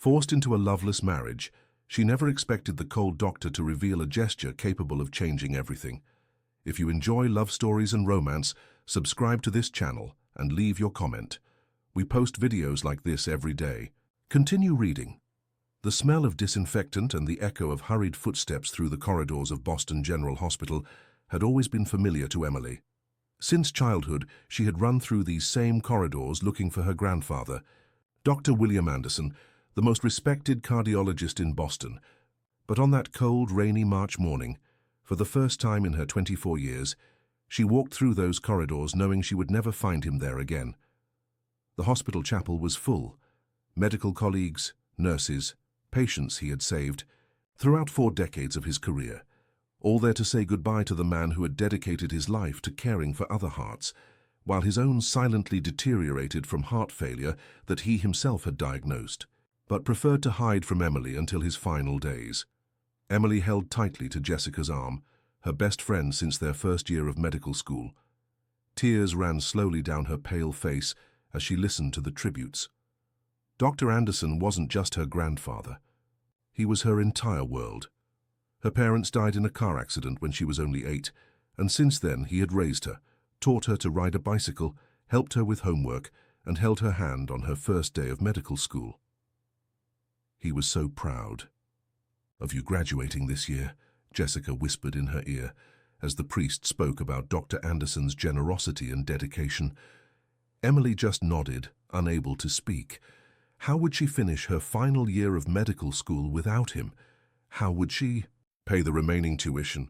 Forced into a loveless marriage, she never expected the cold doctor to reveal a gesture capable of changing everything. If you enjoy love stories and romance, subscribe to this channel and leave your comment. We post videos like this every day. Continue reading. The smell of disinfectant and the echo of hurried footsteps through the corridors of Boston General Hospital had always been familiar to Emily. Since childhood, she had run through these same corridors looking for her grandfather, Dr. William Anderson, the most respected cardiologist in Boston. But on that cold, rainy March morning, for the first time in her 24 years, she walked through those corridors knowing she would never find him there again. The hospital chapel was full. Medical colleagues, nurses, patients he had saved throughout 4 decades of his career, all there to say goodbye to the man who had dedicated his life to caring for other hearts, while his own silently deteriorated from heart failure that he himself had diagnosed, but preferred to hide from Emily until his final days. Emily held tightly to Jessica's arm, her best friend since their first year of medical school. Tears ran slowly down her pale face as she listened to the tributes. Dr. Anderson wasn't just her grandfather. He was her entire world. Her parents died in a car accident when she was only 8, and since then he had raised her, taught her to ride a bicycle, helped her with homework, and held her hand on her first day of medical school. He was so proud. "Of you graduating this year," Jessica whispered in her ear, as the priest spoke about Dr. Anderson's generosity and dedication. Emily just nodded, unable to speak. How would she finish her final year of medical school without him? How would she pay the remaining tuition?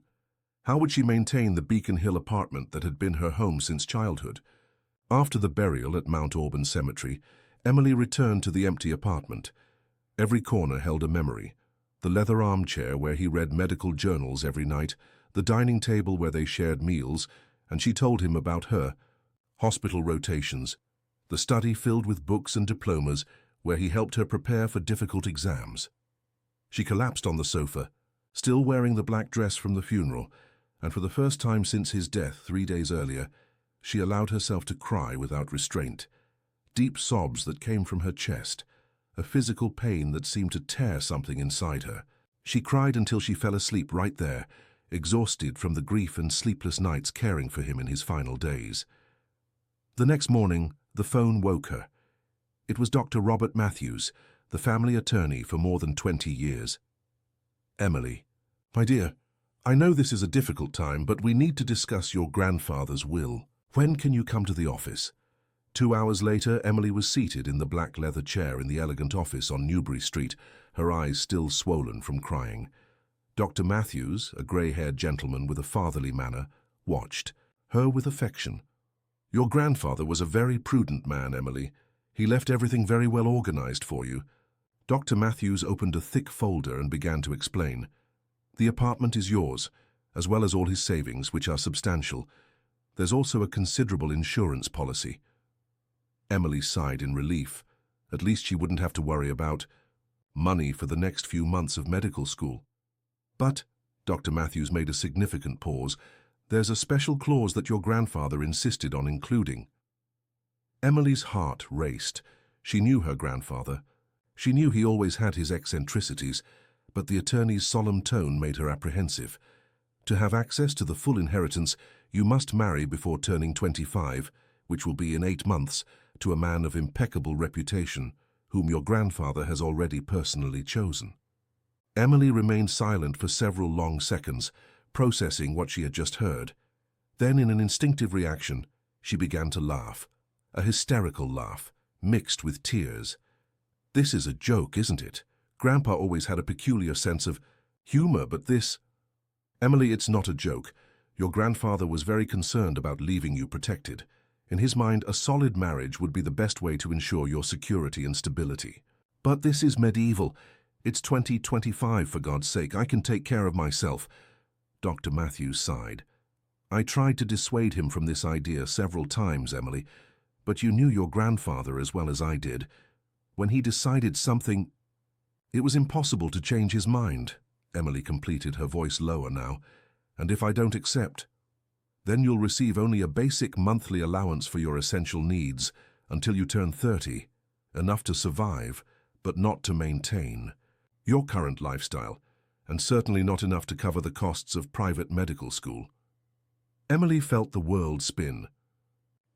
How would she maintain the Beacon Hill apartment that had been her home since childhood? After the burial at Mount Auburn Cemetery, Emily returned to the empty apartment. Every corner held a memory. The leather armchair where he read medical journals every night, the dining table where they shared meals, and she told him about her, hospital rotations, the study filled with books and diplomas where he helped her prepare for difficult exams. She collapsed on the sofa, still wearing the black dress from the funeral, and for the first time since his death 3 days earlier, she allowed herself to cry without restraint. Deep sobs that came from her chest, a physical pain that seemed to tear something inside her. She cried until she fell asleep right there, exhausted from the grief and sleepless nights caring for him in his final days. The next morning, the phone woke her. It was Dr. Robert Matthews, the family attorney for more than 20 years. "Emily, my dear, I know this is a difficult time, but we need to discuss your grandfather's will. When can you come to the office?" 2 hours later, Emily was seated in the black leather chair in the elegant office on Newbury Street, her eyes still swollen from crying. Dr. Matthews, a grey-haired gentleman with a fatherly manner, watched her with affection. "Your grandfather was a very prudent man, Emily. He left everything very well organized for you." Dr. Matthews opened a thick folder and began to explain. "The apartment is yours, as well as all his savings, which are substantial. There's also a considerable insurance policy." Emily sighed in relief. At least she wouldn't have to worry about money for the next few months of medical school. "But," Dr. Matthews made a significant pause, "there's a special clause that your grandfather insisted on including." Emily's heart raced. She knew her grandfather. She knew he always had his eccentricities, but the attorney's solemn tone made her apprehensive. To have access to the full inheritance, you must marry before turning 25, which will be in 8 months, to a man of impeccable reputation, whom your grandfather has already personally chosen. Emily remained silent for several long seconds, processing what she had just heard. Then, in an instinctive reaction, she began to laugh, a hysterical laugh, mixed with tears. "This is a joke, isn't it? Grandpa always had a peculiar sense of humor, but this—" "Emily, it's not a joke. Your grandfather was very concerned about leaving you protected. In his mind, a solid marriage would be the best way to ensure your security and stability. But this is medieval. It's 2025, for God's sake. I can take care of myself." Dr. Matthews sighed. "I tried to dissuade him from this idea several times, Emily, but you knew your grandfather as well as I did. When he decided something, it was impossible to change his mind." Emily completed, her voice lower now. "And if I don't accept, then you'll receive only a basic monthly allowance for your essential needs until you turn 30, enough to survive, but not to maintain your current lifestyle, and certainly not enough to cover the costs of private medical school. Emily felt the world spin.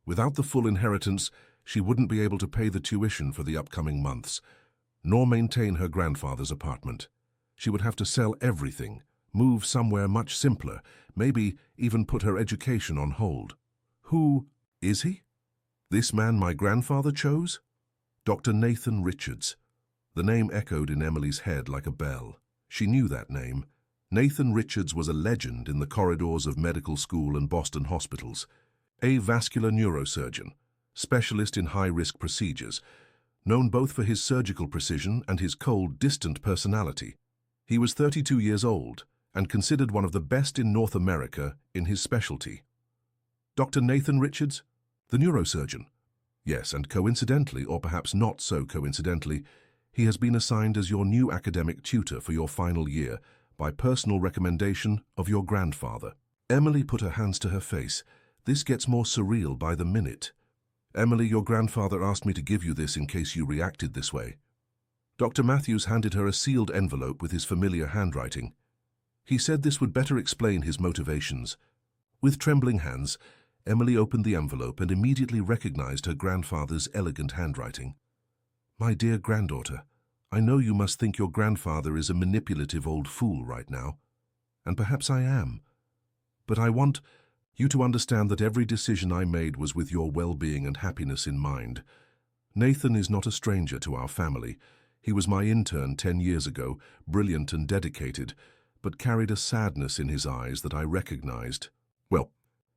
Without the full inheritance, she wouldn't be able to pay the tuition for the upcoming months, nor maintain her grandfather's apartment. She would have to sell everything, move somewhere much simpler, maybe even put her education on hold. Who is he? This man my grandfather chose? Dr. Nathan Richards. The name echoed in Emily's head like a bell. She knew that name. Nathan Richards was a legend in the corridors of medical school and Boston hospitals. A vascular neurosurgeon, specialist in high-risk procedures, known both for his surgical precision and his cold, distant personality. He was 32 years old and considered one of the best in North America in his specialty. Dr. Nathan Richards, the neurosurgeon. Yes, and coincidentally, or perhaps not so coincidentally, he has been assigned as your new academic tutor for your final year by personal recommendation of your grandfather. Emily put her hands to her face. This gets more surreal by the minute. Emily, your grandfather asked me to give you this in case you reacted this way. Dr. Matthews handed her a sealed envelope with his familiar handwriting. He said this would better explain his motivations. With trembling hands, Emily opened the envelope and immediately recognized her grandfather's elegant handwriting. My dear granddaughter, I know you must think your grandfather is a manipulative old fool right now, and perhaps I am. But I want you to understand that every decision I made was with your well-being and happiness in mind. Nathan is not a stranger to our family. He was my intern 10 years ago, brilliant and dedicated, but carried a sadness in his eyes that I recognized. Well,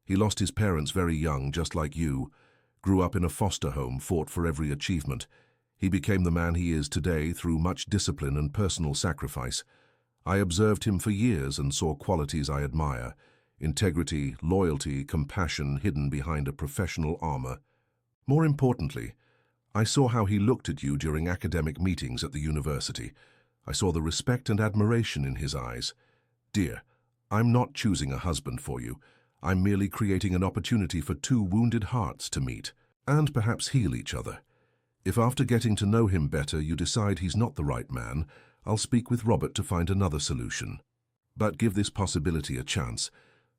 he lost his parents very young, just like you, grew up in a foster home, fought for every achievement. He became the man he is today through much discipline and personal sacrifice. I observed him for years and saw qualities I admire: integrity, loyalty, compassion hidden behind a professional armor. More importantly, I saw how he looked at you during academic meetings at the university. I saw the respect and admiration in his eyes. Dear, I'm not choosing a husband for you. I'm merely creating an opportunity for two wounded hearts to meet and perhaps heal each other. If after getting to know him better you decide he's not the right man, I'll speak with Robert to find another solution. But give this possibility a chance.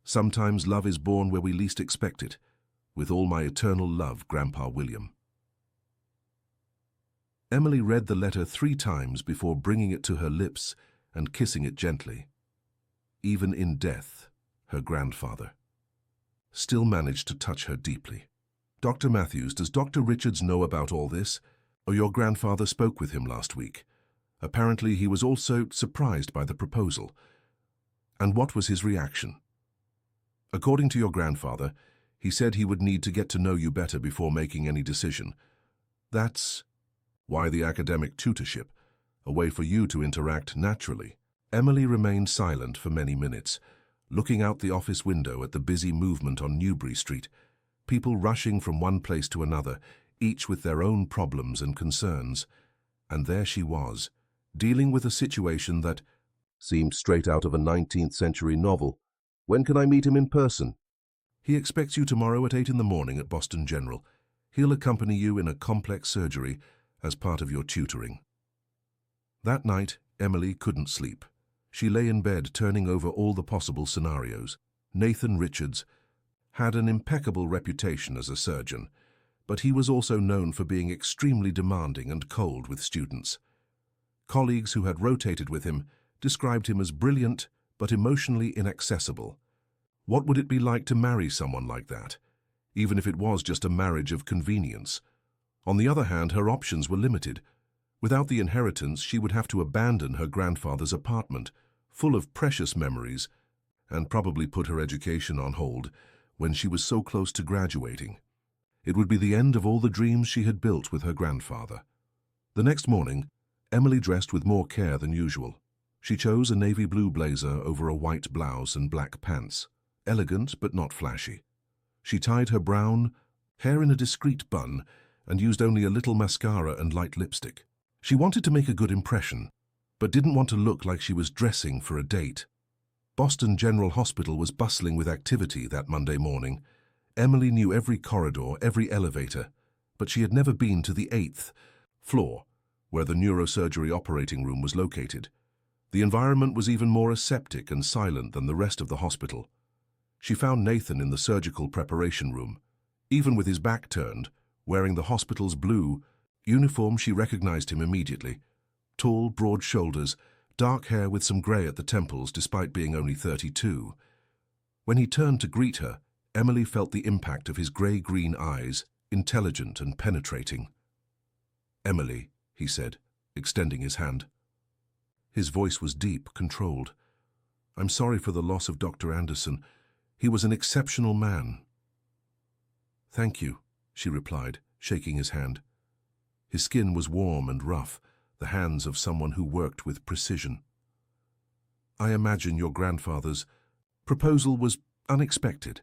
Sometimes love is born where we least expect it. With all my eternal love, Grandpa William. Emily read the letter 3 times before bringing it to her lips and kissing it gently. Even in death, her grandfather still managed to touch her deeply. Dr. Matthews, does Dr. Richards know about all this? Or your grandfather spoke with him last week? Apparently he was also surprised by the proposal. And what was his reaction? According to your grandfather, he said he would need to get to know you better before making any decision. That's why the academic tutorship, a way for you to interact naturally. Emily remained silent for many minutes, looking out the office window at the busy movement on Newbury Street, people rushing from one place to another, each with their own problems and concerns. And there she was, dealing with a situation that seemed straight out of a 19th century novel. When can I meet him in person? He expects you tomorrow at 8 in the morning at Boston General. He'll accompany you in a complex surgery as part of your tutoring. That night, Emily couldn't sleep. She lay in bed turning over all the possible scenarios. Nathan Richards had an impeccable reputation as a surgeon, but he was also known for being extremely demanding and cold with students. Colleagues who had rotated with him described him as brilliant but emotionally inaccessible. What would it be like to marry someone like that, even if it was just a marriage of convenience? On the other hand, her options were limited. Without the inheritance, she would have to abandon her grandfather's apartment, full of precious memories, and probably put her education on hold when she was so close to graduating. It would be the end of all the dreams she had built with her grandfather. The next morning, Emily dressed with more care than usual. She chose a navy blue blazer over a white blouse and black pants, elegant but not flashy. She tied her brown hair in a discreet bun and used only a little mascara and light lipstick. She wanted to make a good impression, but didn't want to look like she was dressing for a date. Boston General Hospital was bustling with activity that Monday morning. Emily knew every corridor, every elevator, but she had never been to the 8th floor, where the neurosurgery operating room was located. The environment was even more aseptic and silent than the rest of the hospital. She found Nathan in the surgical preparation room. Even with his back turned, wearing the hospital's blue uniform, she recognized him immediately. Tall, broad shoulders, dark hair with some grey at the temples despite being only 32. When he turned to greet her, Emily felt the impact of his grey-green eyes, intelligent and penetrating. "Emily," he said, extending his hand. His voice was deep, controlled. "I'm sorry for the loss of Dr. Anderson. He was an exceptional man." "Thank you," she replied, shaking his hand. His skin was warm and rough, the hands of someone who worked with precision. "I imagine your grandfather's proposal was unexpected."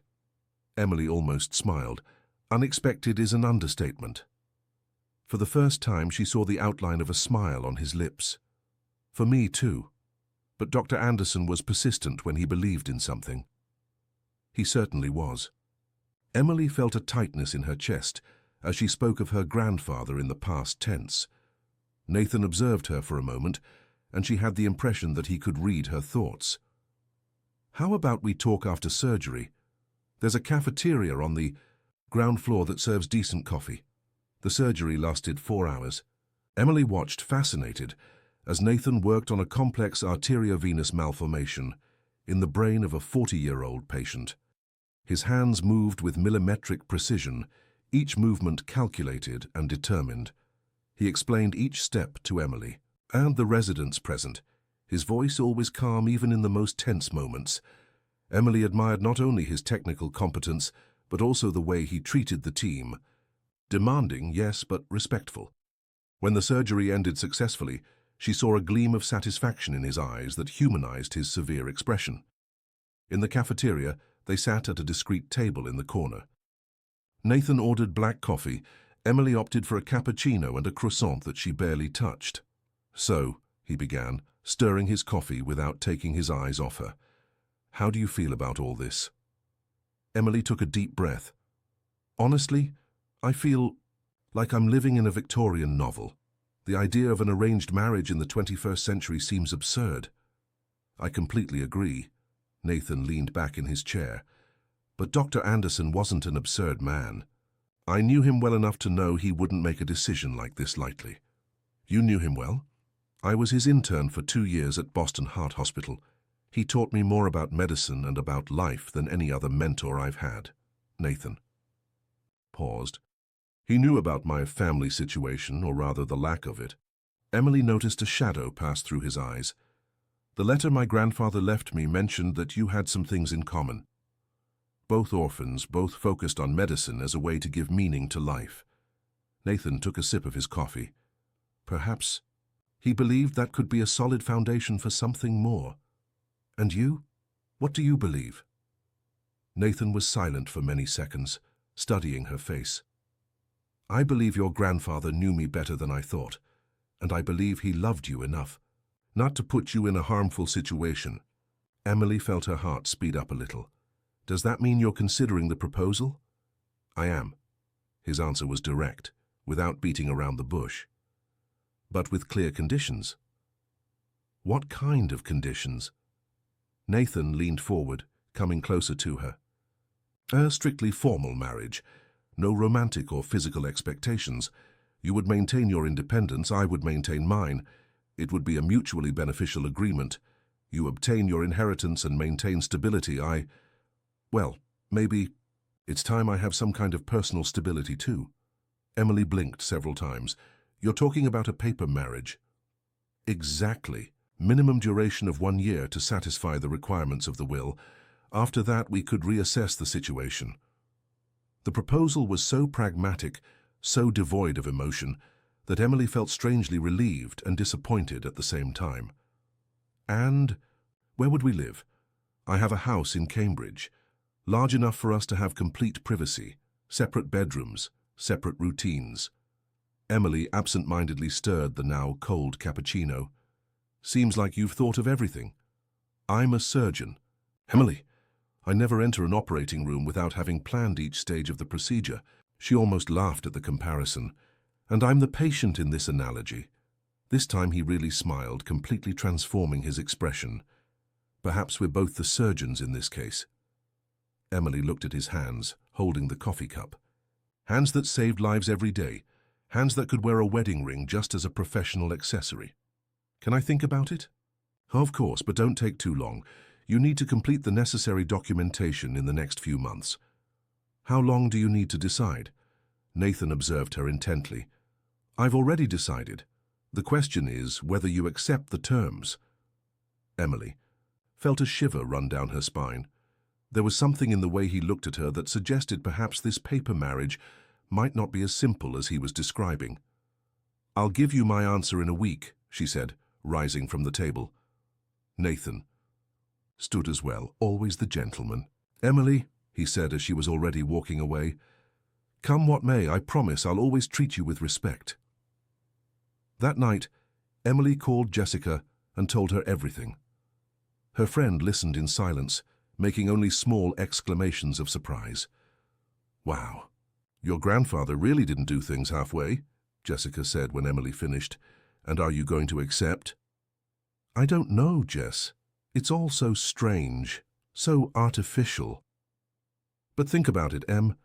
Emily almost smiled. Unexpected is an understatement. For the first time, she saw the outline of a smile on his lips. "For me, too. But Dr. Anderson was persistent when he believed in something." He certainly was. Emily felt a tightness in her chest as she spoke of her grandfather in the past tense. Nathan observed her for a moment, and she had the impression that he could read her thoughts. "How about we talk after surgery? There's a cafeteria on the ground floor that serves decent coffee." The surgery lasted 4 hours. Emily watched, fascinated, as Nathan worked on a complex arteriovenous malformation in the brain of a 40-year-old patient. His hands moved with millimetric precision, each movement calculated and determined. He explained each step to Emily and the residents present, his voice always calm even in the most tense moments. Emily admired not only his technical competence, but also the way he treated the team. Demanding, yes, but respectful. When the surgery ended successfully, she saw a gleam of satisfaction in his eyes that humanized his severe expression. In the cafeteria, they sat at a discreet table in the corner. Nathan ordered black coffee. Emily opted for a cappuccino and a croissant that she barely touched. "So," he began, stirring his coffee without taking his eyes off her, "how do you feel about all this?" Emily took a deep breath. "Honestly, I feel like I'm living in a Victorian novel. The idea of an arranged marriage in the 21st century seems absurd." "I completely agree." Nathan leaned back in his chair. "But Dr. Anderson wasn't an absurd man. I knew him well enough to know he wouldn't make a decision like this lightly." "You knew him well?" "I was his intern for 2 years at Boston Heart Hospital. He taught me more about medicine and about life than any other mentor I've had." Nathan paused. "He knew about my family situation, or rather the lack of it." Emily noticed a shadow pass through his eyes. "The letter my grandfather left me mentioned that you had some things in common. Both orphans, both focused on medicine as a way to give meaning to life." Nathan took a sip of his coffee. "Perhaps he believed that could be a solid foundation for something more. And you? What do you believe?" Nathan was silent for many seconds, studying her face. "I believe your grandfather knew me better than I thought, and I believe he loved you enough not to put you in a harmful situation." Emily felt her heart speed up a little. "Does that mean you're considering the proposal?" "I am." His answer was direct, without beating around the bush. "But with clear conditions." "What kind of conditions?" Nathan leaned forward, coming closer to her. "A strictly formal marriage. No romantic or physical expectations. You would maintain your independence, I would maintain mine. It would be a mutually beneficial agreement. You obtain your inheritance and maintain stability. Well, maybe it's time I have some kind of personal stability too." Emily blinked several times. "You're talking about a paper marriage." "Exactly. Minimum duration of 1 year to satisfy the requirements of the will. After that, we could reassess the situation." The proposal was so pragmatic, so devoid of emotion, that Emily felt strangely relieved and disappointed at the same time. "And where would we live?" "I have a house in Cambridge, large enough for us to have complete privacy, separate bedrooms, separate routines." Emily absent-mindedly stirred the now cold cappuccino. "Seems like you've thought of everything." "I'm a surgeon." "Emily, I never enter an operating room without having planned each stage of the procedure." She almost laughed at the comparison. "And I'm the patient in this analogy. This time he really smiled, completely transforming his expression. Perhaps we're both the surgeons in this case. Emily looked at his hands, holding the coffee cup. Hands that saved lives every day. Hands that could wear a wedding ring just as a professional accessory. Can I think about it? Of course, but don't take too long. You need to complete the necessary documentation in the next few months. How long do you need to decide? Nathan observed her intently. I've already decided. The question is whether you accept the terms. Emily felt a shiver run down her spine. There was something in the way he looked at her that suggested perhaps this paper marriage might not be as simple as he was describing. I'll give you my answer in a week, she said, rising from the table. Nathan stood as well, always the gentleman. Emily, he said as she was already walking away, come what may, I promise I'll always treat you with respect. That night, Emily called Jessica and told her everything. Her friend listened in silence, making only small exclamations of surprise. Wow, your grandfather really didn't do things halfway, Jessica said when Emily finished. And are you going to accept? I don't know, Jess. It's all so strange, so artificial. But think about it, Em.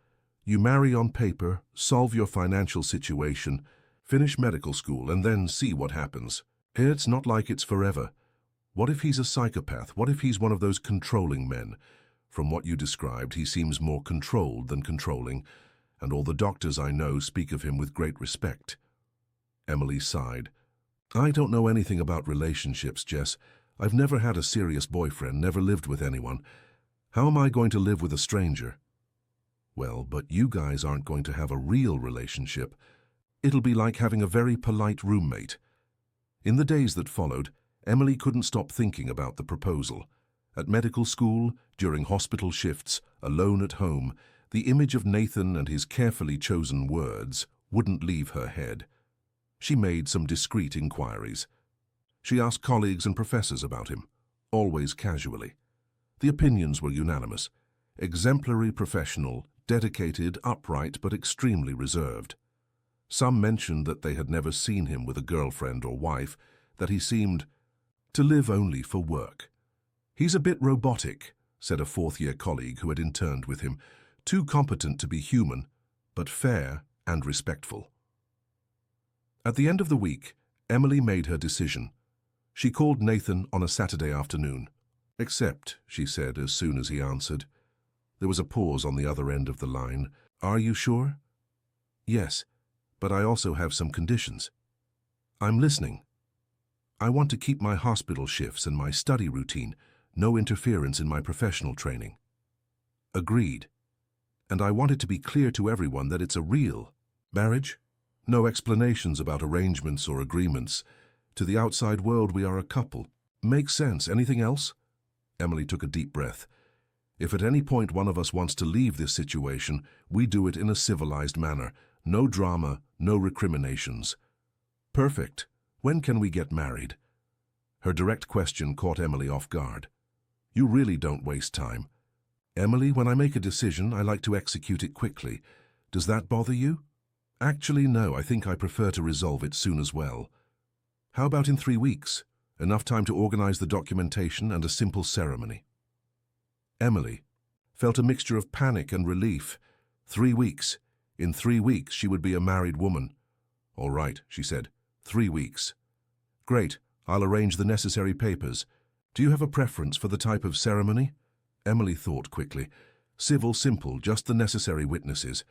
You marry on paper, solve your financial situation, finish medical school, and then see what happens. It's not like it's forever. What if he's a psychopath? What if he's one of those controlling men? From what you described, he seems more controlled than controlling, and all the doctors I know speak of him with great respect. Emily sighed. I don't know anything about relationships, Jess. I've never had a serious boyfriend, never lived with anyone. How am I going to live with a stranger? Well, but you guys aren't going to have a real relationship. It'll be like having a very polite roommate. In the days that followed, Emily couldn't stop thinking about the proposal. At medical school, during hospital shifts, alone at home, the image of Nathan and his carefully chosen words wouldn't leave her head. She made some discreet inquiries. She asked colleagues and professors about him, always casually. The opinions were unanimous. Exemplary professional, dedicated, upright, but extremely reserved. Some mentioned that they had never seen him with a girlfriend or wife, that he seemed to live only for work. He's a bit robotic, said a fourth-year colleague who had interned with him, too competent to be human, but fair and respectful. At the end of the week, Emily made her decision. She called Nathan on a Saturday afternoon. Except, she said as soon as he answered. There was a pause on the other end of the line. Are you sure? Yes, but I also have some conditions. I'm listening. I want to keep my hospital shifts and my study routine, no interference in my professional training. Agreed. And I want it to be clear to everyone that it's a real marriage. No explanations about arrangements or agreements. To the outside world, we are a couple. Makes sense. Anything else? Emily took a deep breath. If at any point one of us wants to leave this situation, we do it in a civilized manner. No drama, no recriminations. Perfect. When can we get married? Her direct question caught Emily off guard. You really don't waste time. Emily, when I make a decision, I like to execute it quickly. Does that bother you? Actually, no, I think I prefer to resolve it soon as well. How about in 3 weeks? Enough time to organize the documentation and a simple ceremony. Emily felt a mixture of panic and relief. 3 weeks. In 3 weeks, she would be a married woman. All right, she said. 3 weeks. Great, I'll arrange the necessary papers. Do you have a preference for the type of ceremony? Emily thought quickly. Civil, simple, just the necessary witnesses.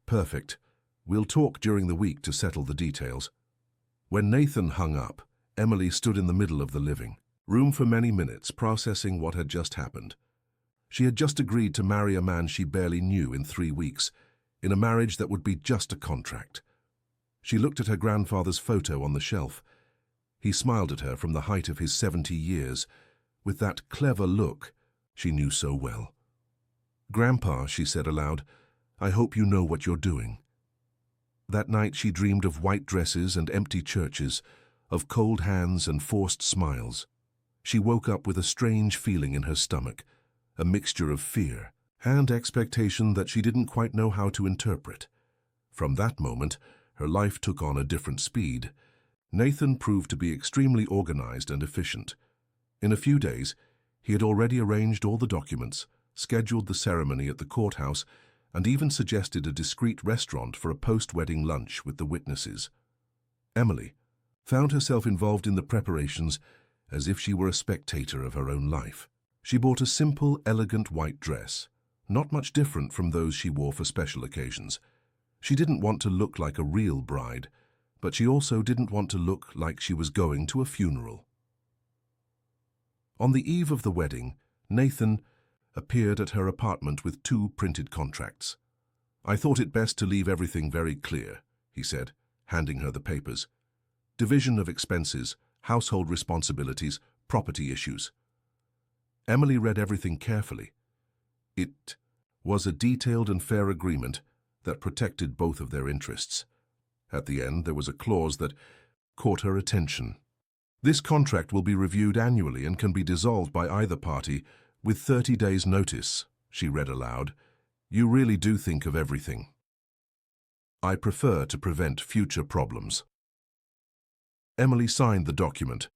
Perfect. We'll talk during the week to settle the details. When Nathan hung up, Emily stood in the middle of the living room for many minutes, processing what had just happened. She had just agreed to marry a man she barely knew in 3 weeks, in a marriage that would be just a contract. She looked at her grandfather's photo on the shelf. He smiled at her from the height of his 70 years, with that clever look she knew so well. Grandpa, she said aloud, I hope you know what you're doing. That night she dreamed of white dresses and empty churches, of cold hands and forced smiles. She woke up with a strange feeling in her stomach, a mixture of fear and expectation that she didn't quite know how to interpret. From that moment, her life took on a different speed. Nathan proved to be extremely organized and efficient. In a few days, he had already arranged all the documents, scheduled the ceremony at the courthouse, and even suggested a discreet restaurant for a post-wedding lunch with the witnesses. Emily found herself involved in the preparations as if she were a spectator of her own life. She bought a simple, elegant white dress, not much different from those she wore for special occasions. She didn't want to look like a real bride, but she also didn't want to look like she was going to a funeral. On the eve of the wedding, Nathan appeared at her apartment with 2 printed contracts. "I thought it best to leave everything very clear," he said, handing her the papers. "Division of expenses, household responsibilities, property issues." Emily read everything carefully. It was a detailed and fair agreement that protected both of their interests. At the end, there was a clause that caught her attention. "This contract will be reviewed annually and can be dissolved by either party with 30 days' notice," she read aloud. "You really do think of everything. I prefer to prevent future problems." Emily signed the document,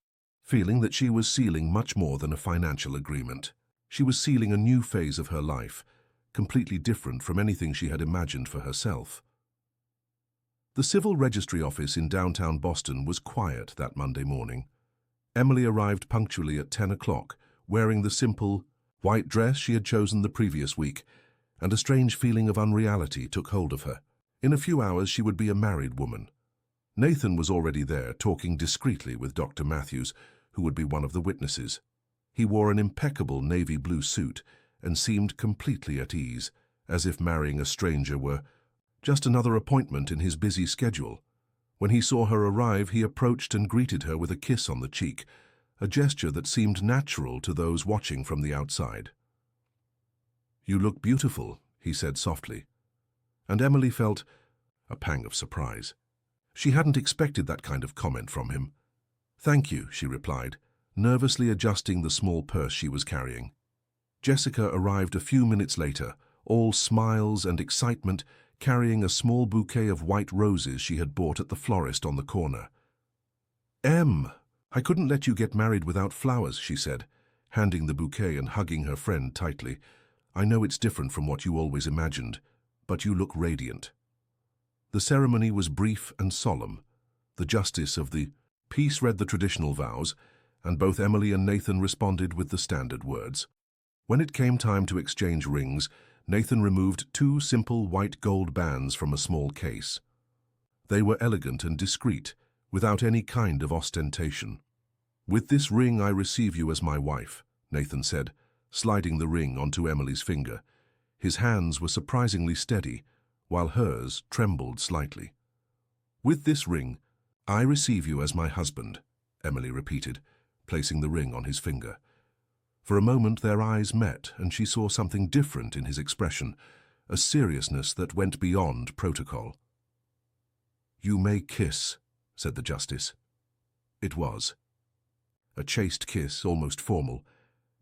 feeling that she was sealing much more than a financial agreement. She was sealing a new phase of her life, completely different from anything she had imagined for herself. The Civil Registry Office in downtown Boston was quiet that Monday morning. Emily arrived punctually at 10 o'clock, wearing the simple white dress she had chosen the previous week, and a strange feeling of unreality took hold of her. In a few hours she would be a married woman. Nathan was already there, talking discreetly with Dr. Matthews, who would be one of the witnesses. He wore an impeccable navy blue suit and seemed completely at ease, as if marrying a stranger were just another appointment in his busy schedule. When he saw her arrive, he approached and greeted her with a kiss on the cheek, a gesture that seemed natural to those watching from the outside. "You look beautiful," he said softly, and Emily felt a pang of surprise. She hadn't expected that kind of comment from him. "Thank you," she replied, nervously adjusting the small purse she was carrying. Jessica arrived a few minutes later, all smiles and excitement, carrying a small bouquet of white roses she had bought at the florist on the corner. "Em, I couldn't let you get married without flowers," she said, handing the bouquet and hugging her friend tightly. "I know it's different from what you always imagined, but you look radiant." The ceremony was brief and solemn. The justice of the peace read the traditional vows, and both Emily and Nathan responded with the standard words. When it came time to exchange rings, Nathan removed 2 simple white gold bands from a small case. They were elegant and discreet, without any kind of ostentation. "With this ring I receive you as my wife," Nathan said, sliding the ring onto Emily's finger. His hands were surprisingly steady, while hers trembled slightly. "With this ring, I receive you as my husband," Emily repeated, placing the ring on his finger. For a moment their eyes met, and she saw something different in his expression, a seriousness that went beyond protocol. "You may kiss," said the justice. It was a chaste kiss, almost formal,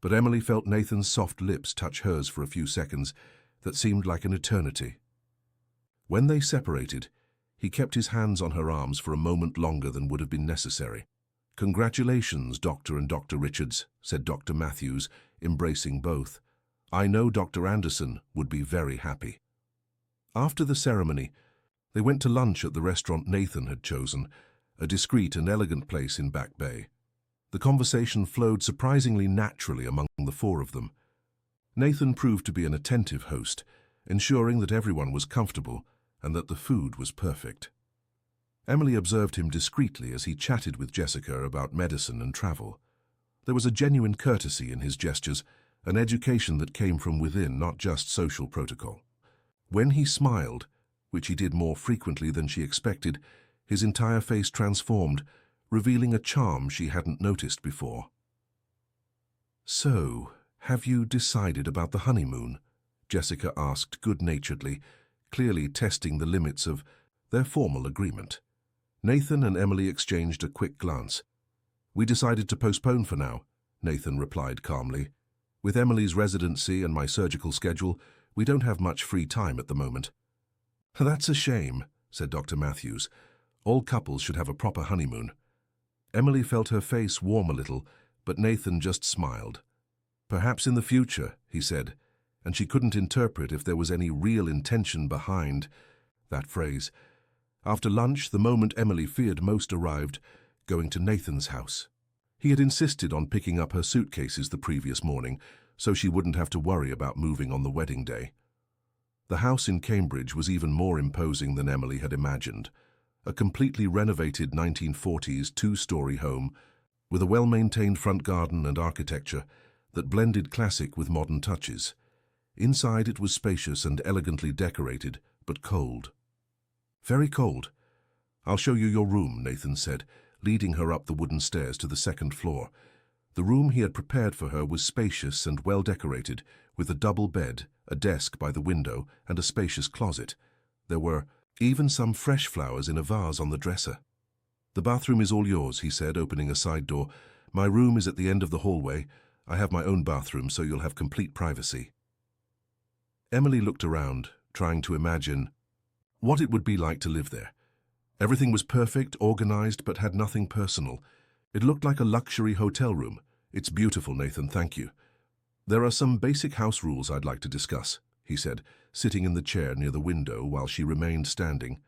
but Emily felt Nathan's soft lips touch hers for a few seconds that seemed like an eternity. When they separated, he kept his hands on her arms for a moment longer than would have been necessary. "Congratulations, Dr. and Dr. Richards," said Dr. Matthews, embracing both. "I know Dr. Anderson would be very happy." After the ceremony, they went to lunch at the restaurant Nathan had chosen, a discreet and elegant place in Back Bay. The conversation flowed surprisingly naturally among the 4 of them. Nathan proved to be an attentive host, ensuring that everyone was comfortable and that the food was perfect. Emily observed him discreetly as he chatted with Jessica about medicine and travel. There was a genuine courtesy in his gestures, an education that came from within, not just social protocol. When he smiled, which he did more frequently than she expected, his entire face transformed, revealing a charm she hadn't noticed before. "So, have you decided about the honeymoon?" Jessica asked good-naturedly, clearly testing the limits of their formal agreement. Nathan and Emily exchanged a quick glance. "We decided to postpone for now," Nathan replied calmly. "With Emily's residency and my surgical schedule, we don't have much free time at the moment." "That's a shame," said Dr. Matthews. "All couples should have a proper honeymoon. Emily felt her face warm a little, but Nathan just smiled. "Perhaps in the future," he said, and she couldn't interpret if there was any real intention behind that phrase. After lunch, the moment Emily feared most arrived, going to Nathan's house. He had insisted on picking up her suitcases the previous morning, so she wouldn't have to worry about moving on the wedding day. The house in Cambridge was even more imposing than Emily had imagined. A completely renovated 1940s two-story home with a well-maintained front garden and architecture that blended classic with modern touches. Inside it was spacious and elegantly decorated, but cold. "Very cold. I'll show you your room," Nathan said, leading her up the wooden stairs to the second floor. The room he had prepared for her was spacious and well-decorated, with a double bed, a desk by the window, and a spacious closet. There were even some fresh flowers in a vase on the dresser. "The bathroom is all yours," he said, opening a side door. "My room is at the end of the hallway. I have my own bathroom, so you'll have complete privacy." Emily looked around, trying to imagine what it would be like to live there. Everything was perfect, organized, but had nothing personal. It looked like a luxury hotel room. "It's beautiful, Nathan, thank you. There are some basic house rules I'd like to discuss," he said, sitting in the chair near the window while she remained standing.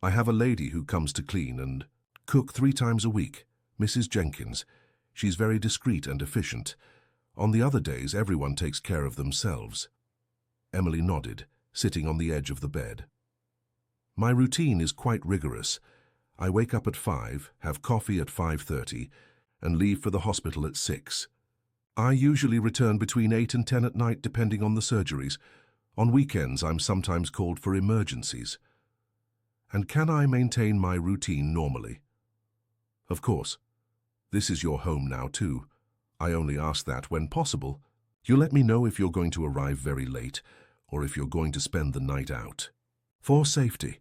"I have a lady who comes to clean and cook 3 times a week, Mrs. Jenkins. She's very discreet and efficient. On the other days, everyone takes care of themselves." Emily nodded, sitting on the edge of the bed. "My routine is quite rigorous. I wake up at 5, have coffee at 5:30, and leave for the hospital at 6. I usually return between 8 and 10 at night, depending on the surgeries. On weekends, I'm sometimes called for emergencies. And can I maintain my routine normally?" "Of course. This is your home now, too. I only ask that when possible. You let me know if you're going to arrive very late, or if you're going to spend the night out. For safety."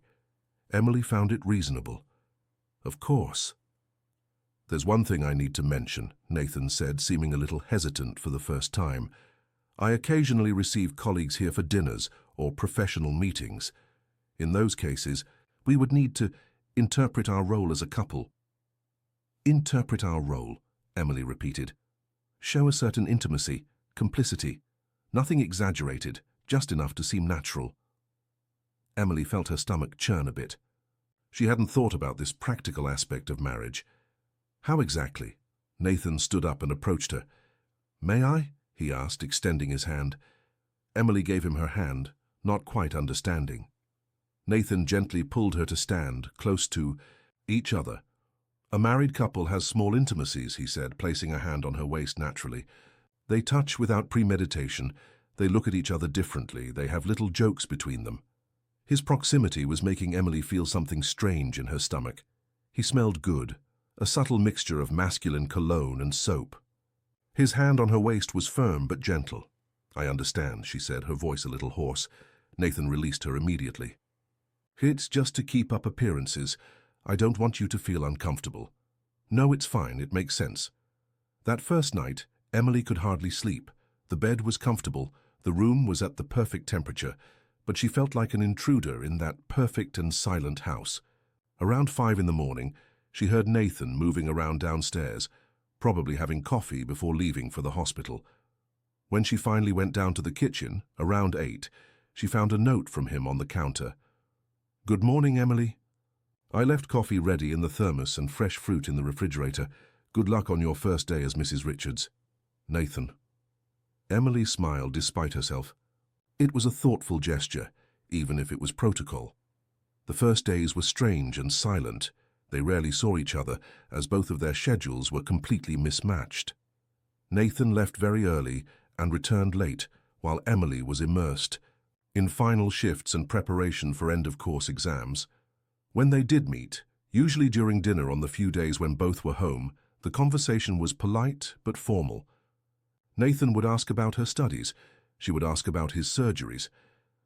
Emily found it reasonable. "Of course." "There's one thing I need to mention," Nathan said, seeming a little hesitant for the first time. "I occasionally receive colleagues here for dinners or professional meetings. In those cases, we would need to interpret our role as a couple." "Interpret our role," Emily repeated. "Show a certain intimacy, complicity. Nothing exaggerated, just enough to seem natural." Emily felt her stomach churn a bit. She hadn't thought about this practical aspect of marriage. "How exactly?" Nathan stood up and approached her. "May I?" he asked, extending his hand. Emily gave him her hand, not quite understanding. Nathan gently pulled her to stand, close to each other. "A married couple has small intimacies," he said, placing a hand on her waist naturally. "They touch without premeditation. They look at each other differently. They have little jokes between them." His proximity was making Emily feel something strange in her stomach. He smelled good, a subtle mixture of masculine cologne and soap. His hand on her waist was firm but gentle. "I understand," she said, her voice a little hoarse. Nathan released her immediately. "It's just to keep up appearances. I don't want you to feel uncomfortable." "No, it's fine. It makes sense." That first night, Emily could hardly sleep. The bed was comfortable, the room was at the perfect temperature, but she felt like an intruder in that perfect and silent house. Around 5 in the morning, she heard Nathan moving around downstairs, probably having coffee before leaving for the hospital. When she finally went down to the kitchen, around 8, she found a note from him on the counter. "Good morning, Emily. I left coffee ready in the thermos and fresh fruit in the refrigerator. Good luck on your first day as Mrs. Richards. Nathan." Emily smiled despite herself. It was a thoughtful gesture, even if it was protocol. The first days were strange and silent. They rarely saw each other, as both of their schedules were completely mismatched. Nathan left very early and returned late, while Emily was immersed in final shifts and preparation for end-of-course exams. When they did meet, usually during dinner on the few days when both were home, the conversation was polite but formal. Nathan would ask about her studies. She would ask about his surgeries.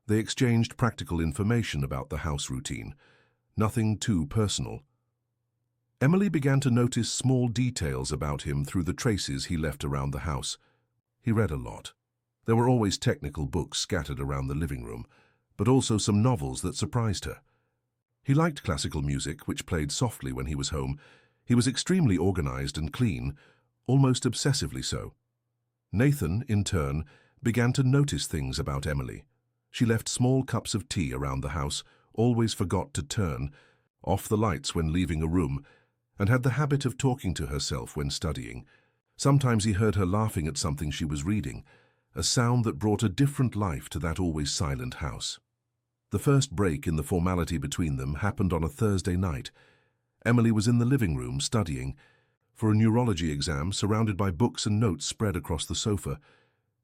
They exchanged practical information about the house routine. Nothing too personal. Emily began to notice small details about him through the traces he left around the house. He read a lot. There were always technical books scattered around the living room, but also some novels that surprised her. He liked classical music, which played softly when he was home. He was extremely organized and clean, almost obsessively so. Nathan, in turn, began to notice things about Emily. She left small cups of tea around the house, always forgot to turn off the lights when leaving a room, and had the habit of talking to herself when studying. Sometimes he heard her laughing at something she was reading, a sound that brought a different life to that always silent house. The first break in the formality between them happened on a Thursday night. Emily was in the living room studying for a neurology exam, surrounded by books and notes spread across the sofa.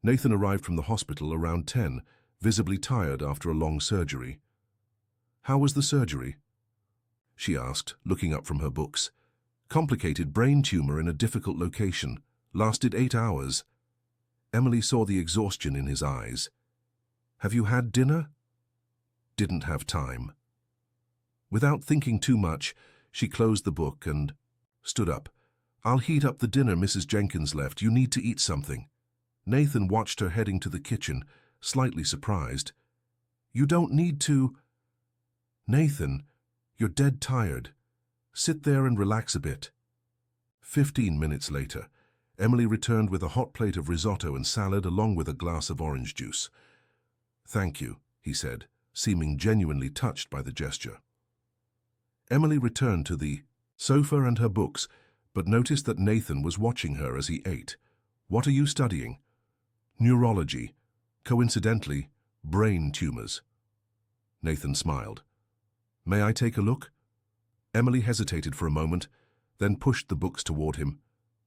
Nathan arrived from the hospital around 10, visibly tired after a long surgery. "How was the surgery?" she asked, looking up from her books. "Complicated brain tumor in a difficult location. Lasted 8 hours." Emily saw the exhaustion in his eyes. "Have you had dinner?" "Didn't have time." Without thinking too much, she closed the book and stood up. "I'll heat up the dinner Mrs. Jenkins left. You need to eat something." Nathan watched her heading to the kitchen, slightly surprised. "You don't need to." "Nathan, you're dead tired. Sit there and relax a bit." 15 minutes later, Emily returned with a hot plate of risotto and salad along with a glass of orange juice. "Thank you," he said, seeming genuinely touched by the gesture. Emily returned to the sofa and her books, but noticed that Nathan was watching her as he ate. "What are you studying?" "Neurology. Coincidentally, brain tumors." Nathan smiled. "May I take a look?" Emily hesitated for a moment, then pushed the books toward him.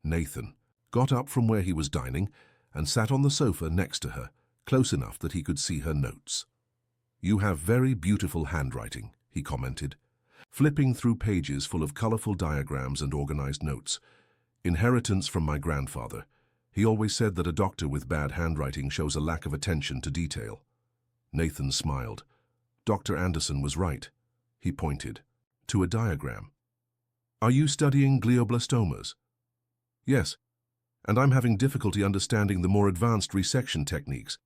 Nathan got up from where he was dining and sat on the sofa next to her, close enough that he could see her notes. "You have very beautiful handwriting," he commented, flipping through pages full of colorful diagrams and organized notes. "Inheritance from my grandfather. He always said that a doctor with bad handwriting shows a lack of attention to detail." Nathan smiled. Dr. Anderson was right. He pointed to a diagram. "Are you studying glioblastomas?" "Yes, and I'm having difficulty understanding the more advanced resection techniques.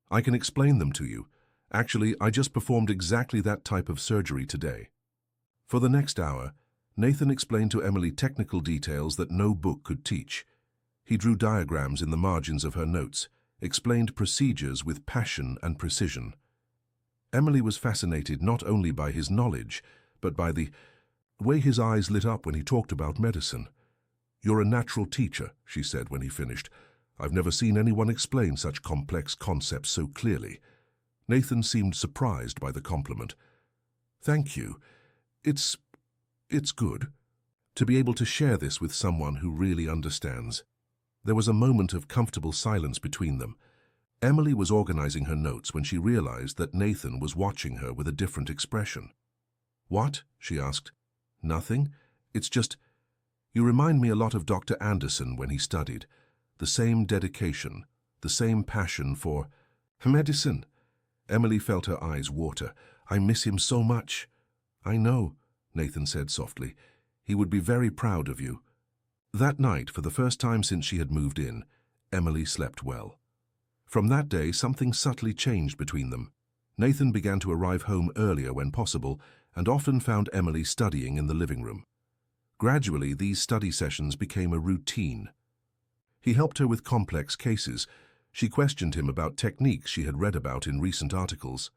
I can explain them to you. Actually, I just performed exactly that type of surgery today." For the next hour, Nathan explained to Emily technical details that no book could teach. He drew diagrams in the margins of her notes, explained procedures with passion and precision. Emily was fascinated not only by his knowledge, but by the way his eyes lit up when he talked about medicine. "You're a natural teacher," she said when he finished. "I've never seen anyone explain such complex concepts so clearly." Nathan seemed surprised by the compliment. "Thank you. It's good to be able to share this with someone who really understands." There was a moment of comfortable silence between them. Emily was organizing her notes when she realized that Nathan was watching her with a different expression. "What?" she asked. "Nothing. It's just, you remind me a lot of Dr. Anderson when he studied. The same dedication, the same passion for medicine." Emily felt her eyes water. "I miss him so much." "I know," Nathan said softly. "He would be very proud of you." That night, for the first time since she had moved in, Emily slept well. From that day, something subtly changed between them. Nathan began to arrive home earlier when possible, and often found Emily studying in the living room. Gradually, these study sessions became a routine. He helped her with complex cases. She questioned him about techniques she had read about in recent articles.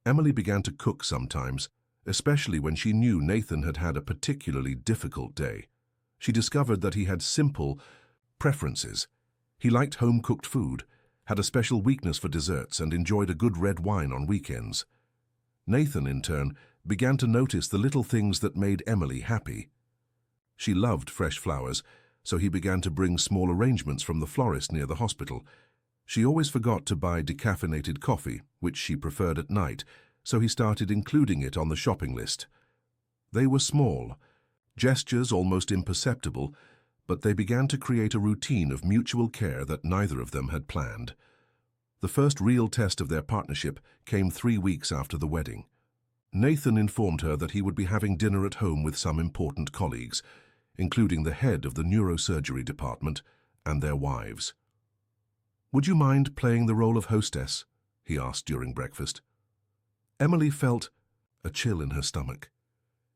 Emily began to cook sometimes, especially when she knew Nathan had had a particularly difficult day. She discovered that he had simple preferences. He liked home-cooked food, had a special weakness for desserts, and enjoyed a good red wine on weekends. Nathan, in turn, began to notice the little things that made Emily happy. She loved fresh flowers, so he began to bring small arrangements from the florist near the hospital. She always forgot to buy decaffeinated coffee, which she preferred at night, so he started including it on the shopping list. They were small, gestures almost imperceptible, but they began to create a routine of mutual care that neither of them had planned. The first real test of their partnership came 3 weeks after the wedding. Nathan informed her that he would be having dinner at home with some important colleagues, including the head of the neurosurgery department and their wives. "Would you mind playing the role of hostess?" he asked during breakfast. Emily felt a chill in her stomach.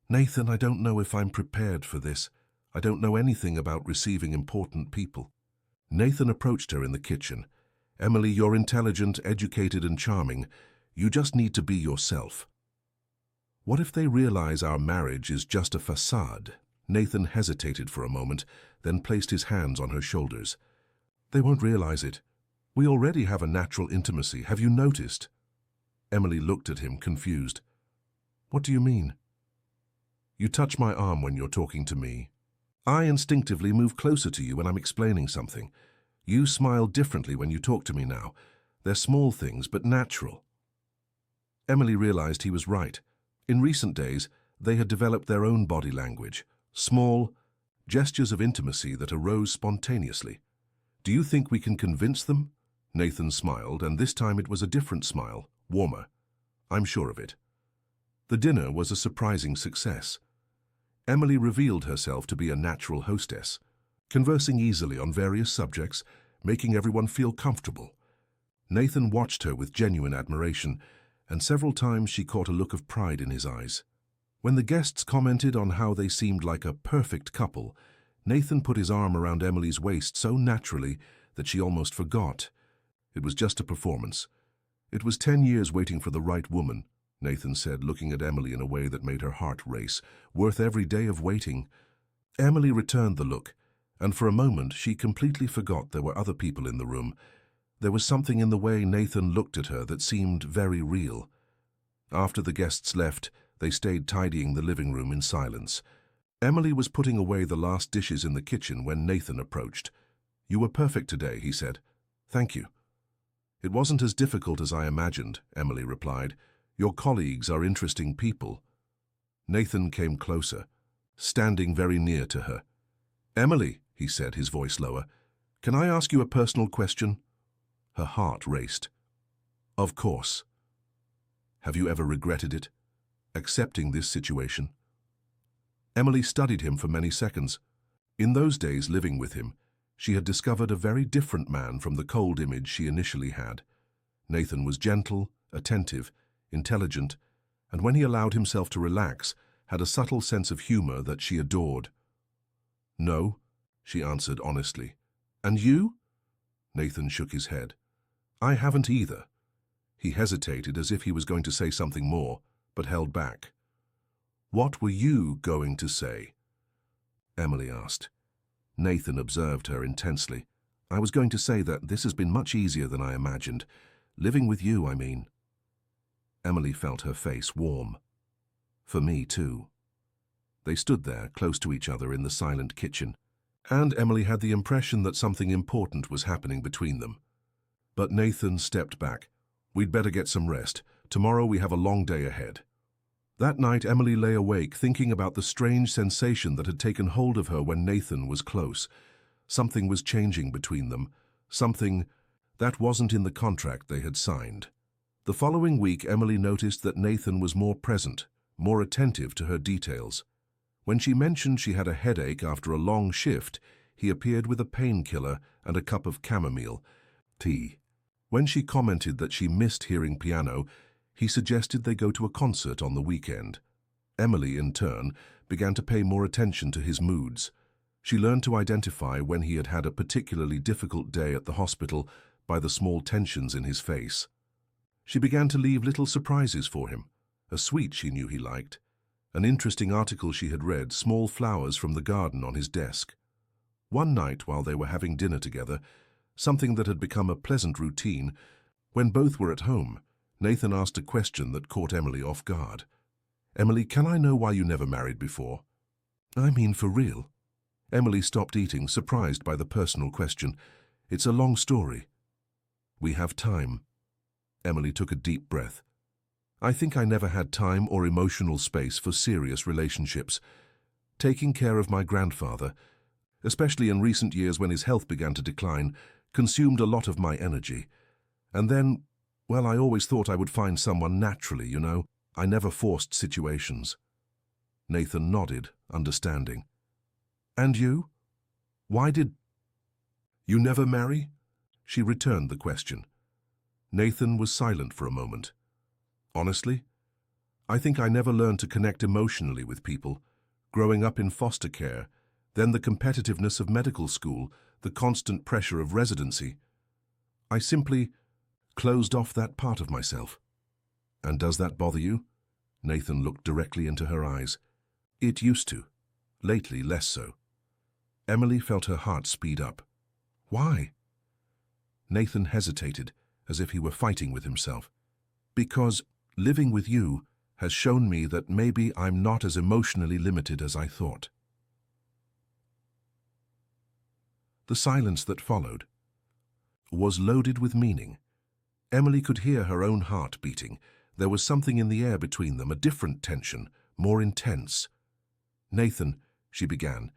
"Nathan, I don't know if I'm prepared for this." I don't know anything about receiving important people. Nathan approached her in the kitchen. Emily, you're intelligent, educated, and charming. You just need to be yourself. What if they realize our marriage is just a facade? Nathan hesitated for a moment, then placed his hands on her shoulders. They won't realize it. We already have a natural intimacy. Have you noticed? Emily looked at him, confused. What do you mean? You touch my arm when you're talking to me. I instinctively move closer to you when I'm explaining something. You smile differently when you talk to me now. They're small things, but natural. Emily realized he was right. In recent days, they had developed their own body language. Small gestures of intimacy that arose spontaneously. Do you think we can convince them? Nathan smiled, and this time it was a different smile, warmer. I'm sure of it. The dinner was a surprising success. Emily revealed herself to be a natural hostess, conversing easily on various subjects, making everyone feel comfortable. Nathan watched her with genuine admiration, and several times she caught a look of pride in his eyes. When the guests commented on how they seemed like a perfect couple, Nathan put his arm around Emily's waist so naturally that she almost forgot. It was just a performance. It was 10 years waiting for the right woman, Nathan said, looking at Emily in a way that made her heart race. Worth every day of waiting. Emily returned the look, and for a moment she completely forgot there were other people in the room. There was something in the way Nathan looked at her that seemed very real. After the guests left, they stayed tidying the living room in silence. Emily was putting away the last dishes in the kitchen when Nathan approached. You were perfect today, he said. Thank you. It wasn't as difficult as I imagined, Emily replied. Your colleagues are interesting people. Nathan came closer, standing very near to her. Emily, he said, his voice lower, can I ask you a personal question? Her heart raced. Of course. Have you ever regretted it? Accepting this situation? Emily studied him for many seconds. In those days living with him, she had discovered a very different man from the cold image she initially had. Nathan was gentle, attentive, intelligent, and when he allowed himself to relax, had a subtle sense of humor that she adored. No, she answered honestly. And you? Nathan shook his head. I haven't either. He hesitated as if he was going to say something more, but held back. What were you going to say? Emily asked. Nathan observed her intensely. I was going to say that this has been much easier than I imagined. Living with you, I mean. Emily felt her face warm. For me, too. They stood there, close to each other in the silent kitchen, and Emily had the impression that something important was happening between them. But Nathan stepped back. We'd better get some rest. Tomorrow we have a long day ahead. That night, Emily lay awake, thinking about the strange sensation that had taken hold of her when Nathan was close. Something was changing between them, something that wasn't in the contract they had signed. The following week, Emily noticed that Nathan was more present, more attentive to her details. When she mentioned she had a headache after a long shift, he appeared with a painkiller and a cup of chamomile tea. When she commented that she missed hearing piano, he suggested they go to a concert on the weekend. Emily, in turn, began to pay more attention to his moods. She learned to identify when he had had a particularly difficult day at the hospital by the small tensions in his face. She began to leave little surprises for him. A sweet she knew he liked, an interesting article she had read, small flowers from the garden on his desk. One night, while they were having dinner together, something that had become a pleasant routine, when both were at home, Nathan asked a question that caught Emily off guard. Emily, can I know why you never married before? I mean, for real. Emily stopped eating, surprised by the personal question. It's a long story. We have time. Emily took a deep breath. I think I never had time or emotional space for serious relationships. Taking care of my grandfather, especially in recent years when his health began to decline, consumed a lot of my energy. And then, well, I always thought I would find someone naturally, you know. I never forced situations. Nathan nodded, understanding. And you? Why did you never marry? She returned the question. Nathan was silent for a moment. Honestly, I think I never learned to connect emotionally with people. Growing up in foster care, Then the competitiveness of medical school, the constant pressure of residency. I simply closed off that part of myself. And does that bother you? Nathan looked directly into her eyes. It used to. Lately, less so. Emily felt her heart speed up. Why? Nathan hesitated, as if he were fighting with himself. Because living with you has shown me that maybe I'm not as emotionally limited as I thought. The silence that followed was loaded with meaning. Emily could hear her own heart beating. There was something in the air between them, a different tension, more intense. Nathan, she began,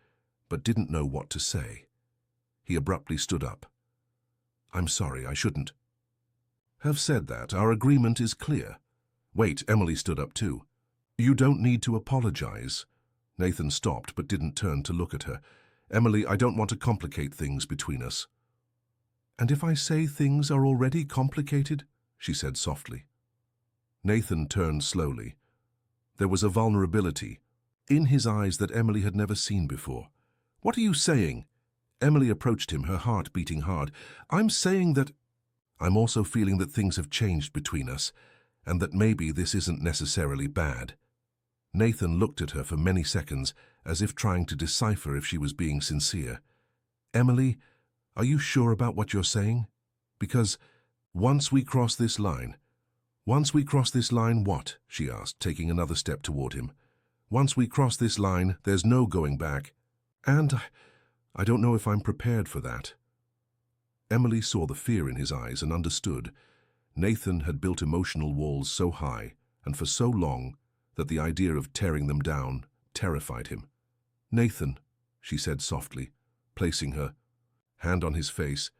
but didn't know what to say. He abruptly stood up. I'm sorry, I shouldn't have said that. Our agreement is clear. Wait, Emily stood up too. You don't need to apologize. Nathan stopped but didn't turn to look at her. Emily, I don't want to complicate things between us. And if I say things are already complicated? She said softly. Nathan turned slowly. There was a vulnerability in his eyes that Emily had never seen before. What are you saying? Emily approached him, her heart beating hard. I'm saying that I'm also feeling that things have changed between us, and that maybe this isn't necessarily bad. Nathan looked at her for many seconds, as if trying to decipher if she was being sincere. Emily, are you sure about what you're saying? Because once we cross this line what? She asked, taking another step toward him. Once we cross this line, there's no going back. And I don't know if I'm prepared for that. Emily saw the fear in his eyes and understood. Nathan had built emotional walls so high and for so long that the idea of tearing them down terrified him. Nathan, she said softly, placing her hand on his face,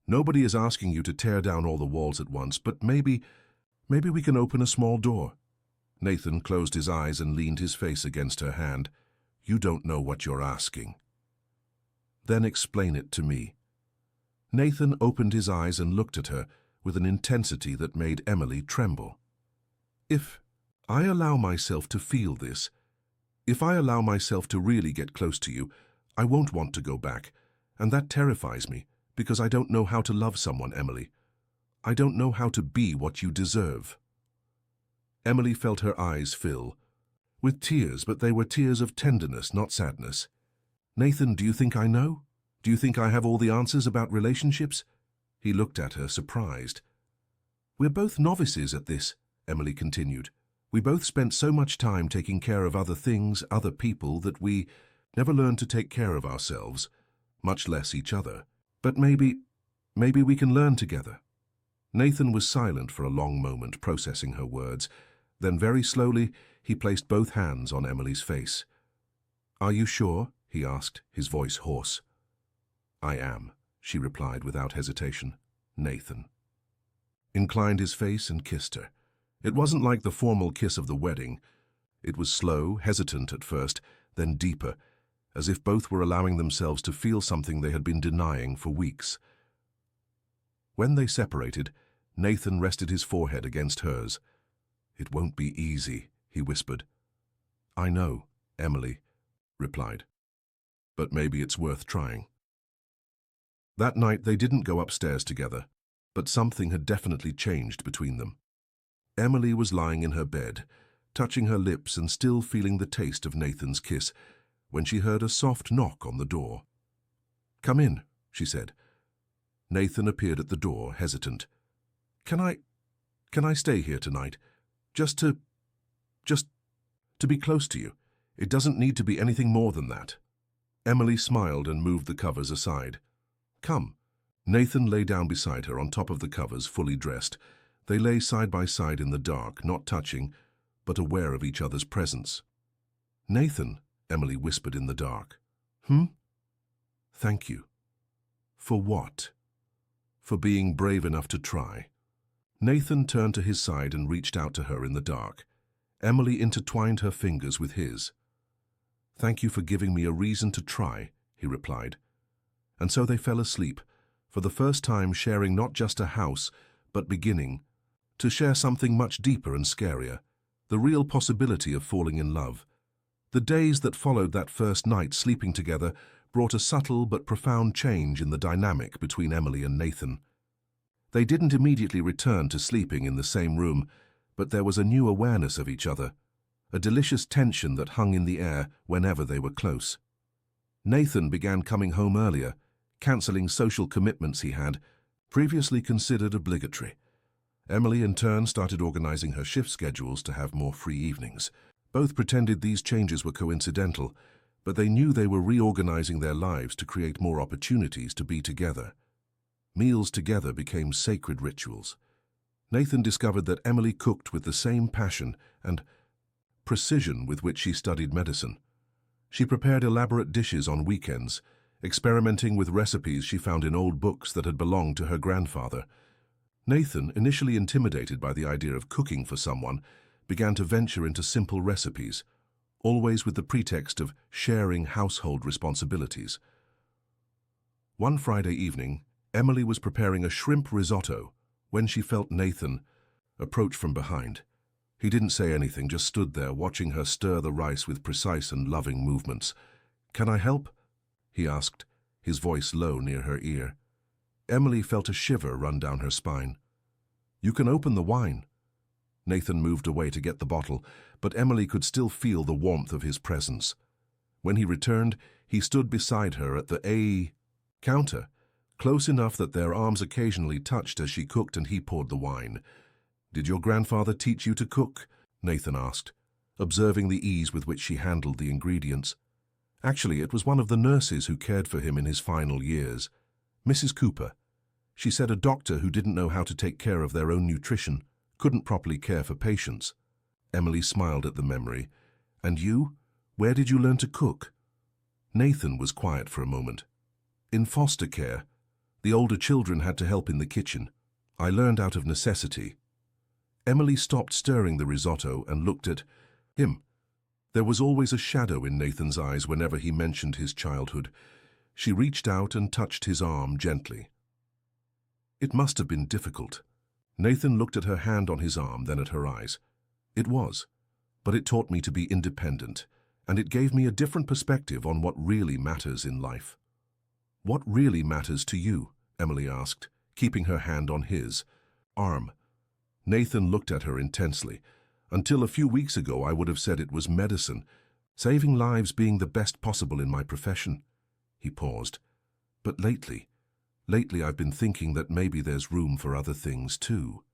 nobody is asking you to tear down all the walls at once, but maybe we can open a small door. Nathan closed his eyes and leaned his face against her hand. You don't know what you're asking. Then explain it to me. Nathan opened his eyes and looked at her with an intensity that made Emily tremble. If I allow myself to feel this, if I allow myself to really get close to you, I won't want to go back, and that terrifies me, because I don't know how to love someone, Emily. I don't know how to be what you deserve. Emily felt her eyes fill with tears, but they were tears of tenderness, not sadness. Nathan, do you think I know? Do you think I have all the answers about relationships? He looked at her, surprised. We're both novices at this, Emily continued. We both spent so much time taking care of other things, other people, that we never learned to take care of ourselves, much less each other. But maybe we can learn together. Nathan was silent for a long moment, processing her words. Then very slowly, he placed both hands on Emily's face. Are you sure? He asked, his voice hoarse. I am, she replied without hesitation. Nathan inclined his face and kissed her. It wasn't like the formal kiss of the wedding. It was slow, hesitant at first, then deeper, as if both were allowing themselves to feel something they had been denying for weeks. When they separated, Nathan rested his forehead against hers. It won't be easy, he whispered. I know, Emily replied. But maybe it's worth trying. That night they didn't go upstairs together, but something had definitely changed between them. Emily was lying in her bed, touching her lips and still feeling the taste of Nathan's kiss, when she heard a soft knock on the door. Come in, she said. Nathan appeared at the door, hesitant. Can I stay here tonight? Just to be close to you. It doesn't need to be anything more than that. Emily smiled and moved the covers aside. Come. Nathan lay down beside her on top of the covers, fully dressed. They lay side by side in the dark, not touching, but aware of each other's presence. Nathan, Emily whispered in the dark. Thank you. For what? For being brave enough to try. Nathan turned to his side and reached out to her in the dark. Emily intertwined her fingers with his. Thank you for giving me a reason to try, he replied. And so they fell asleep, for the first time sharing not just a house, but beginning to share something much deeper and scarier, the real possibility of falling in love. The days that followed that first night sleeping together brought a subtle but profound change in the dynamic between Emily and Nathan. They didn't immediately return to sleeping in the same room, but there was a new awareness of each other, a delicious tension that hung in the air whenever they were close. Nathan began coming home earlier, cancelling social commitments he had previously considered obligatory. Emily, in turn, started organizing her shift schedules to have more free evenings. Both pretended these changes were coincidental, but they knew they were reorganizing their lives to create more opportunities to be together. Meals together became sacred rituals. Nathan discovered that Emily cooked with the same passion and precision with which she studied medicine. She prepared elaborate dishes on weekends, experimenting with recipes she found in old books that had belonged to her grandfather. Nathan, initially intimidated by the idea of cooking for someone, began to venture into simple recipes, always with the pretext of sharing household responsibilities. One Friday evening, Emily was preparing a shrimp risotto when she felt Nathan approach from behind. He didn't say anything, just stood there watching her stir the rice with precise and loving movements. "Can I help?" he asked, his voice low near her ear. Emily felt a shiver run down her spine. "You can open the wine." Nathan moved away to get the bottle, but Emily could still feel the warmth of his presence. When he returned, he stood beside her at the counter, close enough that their arms occasionally touched as she cooked and he poured the wine. "Did your grandfather teach you to cook?" Nathan asked, observing the ease with which she handled the ingredients. Actually, it was one of the nurses who cared for him in his final years, Mrs. Cooper. She said a doctor who didn't know how to take care of their own nutrition couldn't properly care for patients. Emily smiled at the memory. "And you? Where did you learn to cook?" Nathan was quiet for a moment. "In foster care. The older children had to help in the kitchen. I learned out of necessity." Emily stopped stirring the risotto and looked at him. There was always a shadow in Nathan's eyes whenever he mentioned his childhood. She reached out and touched his arm gently. "It must have been difficult." Nathan looked at her hand on his arm, then at her eyes. "It was, but it taught me to be independent, and it gave me a different perspective on what really matters in life." "What really matters to you?" Emily asked, keeping her hand on his arm. Nathan looked at her intensely. "Until a few weeks ago, I would have said it was medicine, saving lives being the best possible in my profession." He paused. "But lately I've been thinking that maybe there's room for other things too."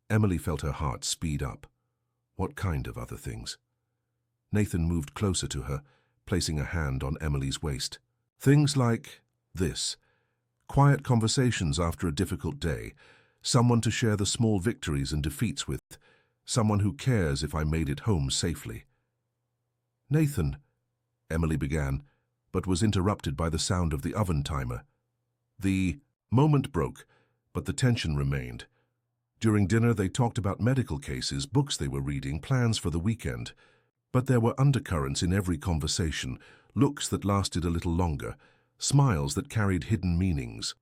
Emily felt her heart speed up. What kind of other things? Nathan moved closer to her, placing a hand on Emily's waist. "Things like this. Quiet conversations after a difficult day. Someone to share the small victories and defeats with. Someone who cares if I made it home safely." "Nathan," Emily began, but was interrupted by the sound of the oven timer. The moment broke, but the tension remained. During dinner, they talked about medical cases, books they were reading, plans for the weekend. But there were undercurrents in every conversation, looks that lasted a little longer, smiles that carried hidden meanings.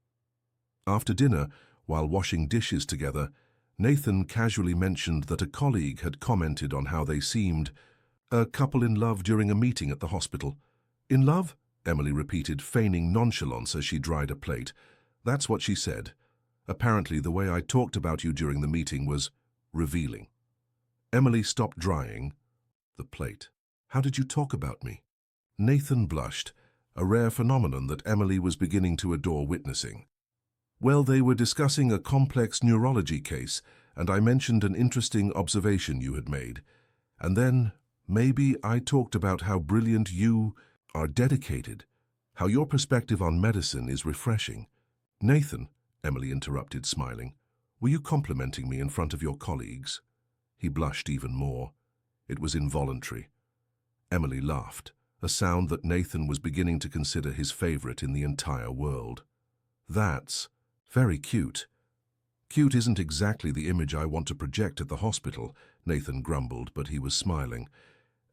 After dinner, while washing dishes together, Nathan casually mentioned that a colleague had commented on how they seemed a couple in love during a meeting at the hospital. "In love?" Emily repeated, feigning nonchalance as she dried a plate. "That's what she said. Apparently the way I talked about you during the meeting was revealing." Emily stopped drying the plate. "How did you talk about me?" Nathan blushed, a rare phenomenon that Emily was beginning to adore witnessing. "Well, they were discussing a complex neurology case, and I mentioned an interesting observation you had made. And then, maybe I talked about how brilliant you are, dedicated, how your perspective on medicine is refreshing." "Nathan," Emily interrupted, smiling, "were you complimenting me in front of your colleagues?" He blushed even more. It was involuntary. Emily laughed, a sound that Nathan was beginning to consider his favorite in the entire world. "That's very cute." "Cute isn't exactly the image I want to project at the hospital," Nathan grumbled, but he was smiling.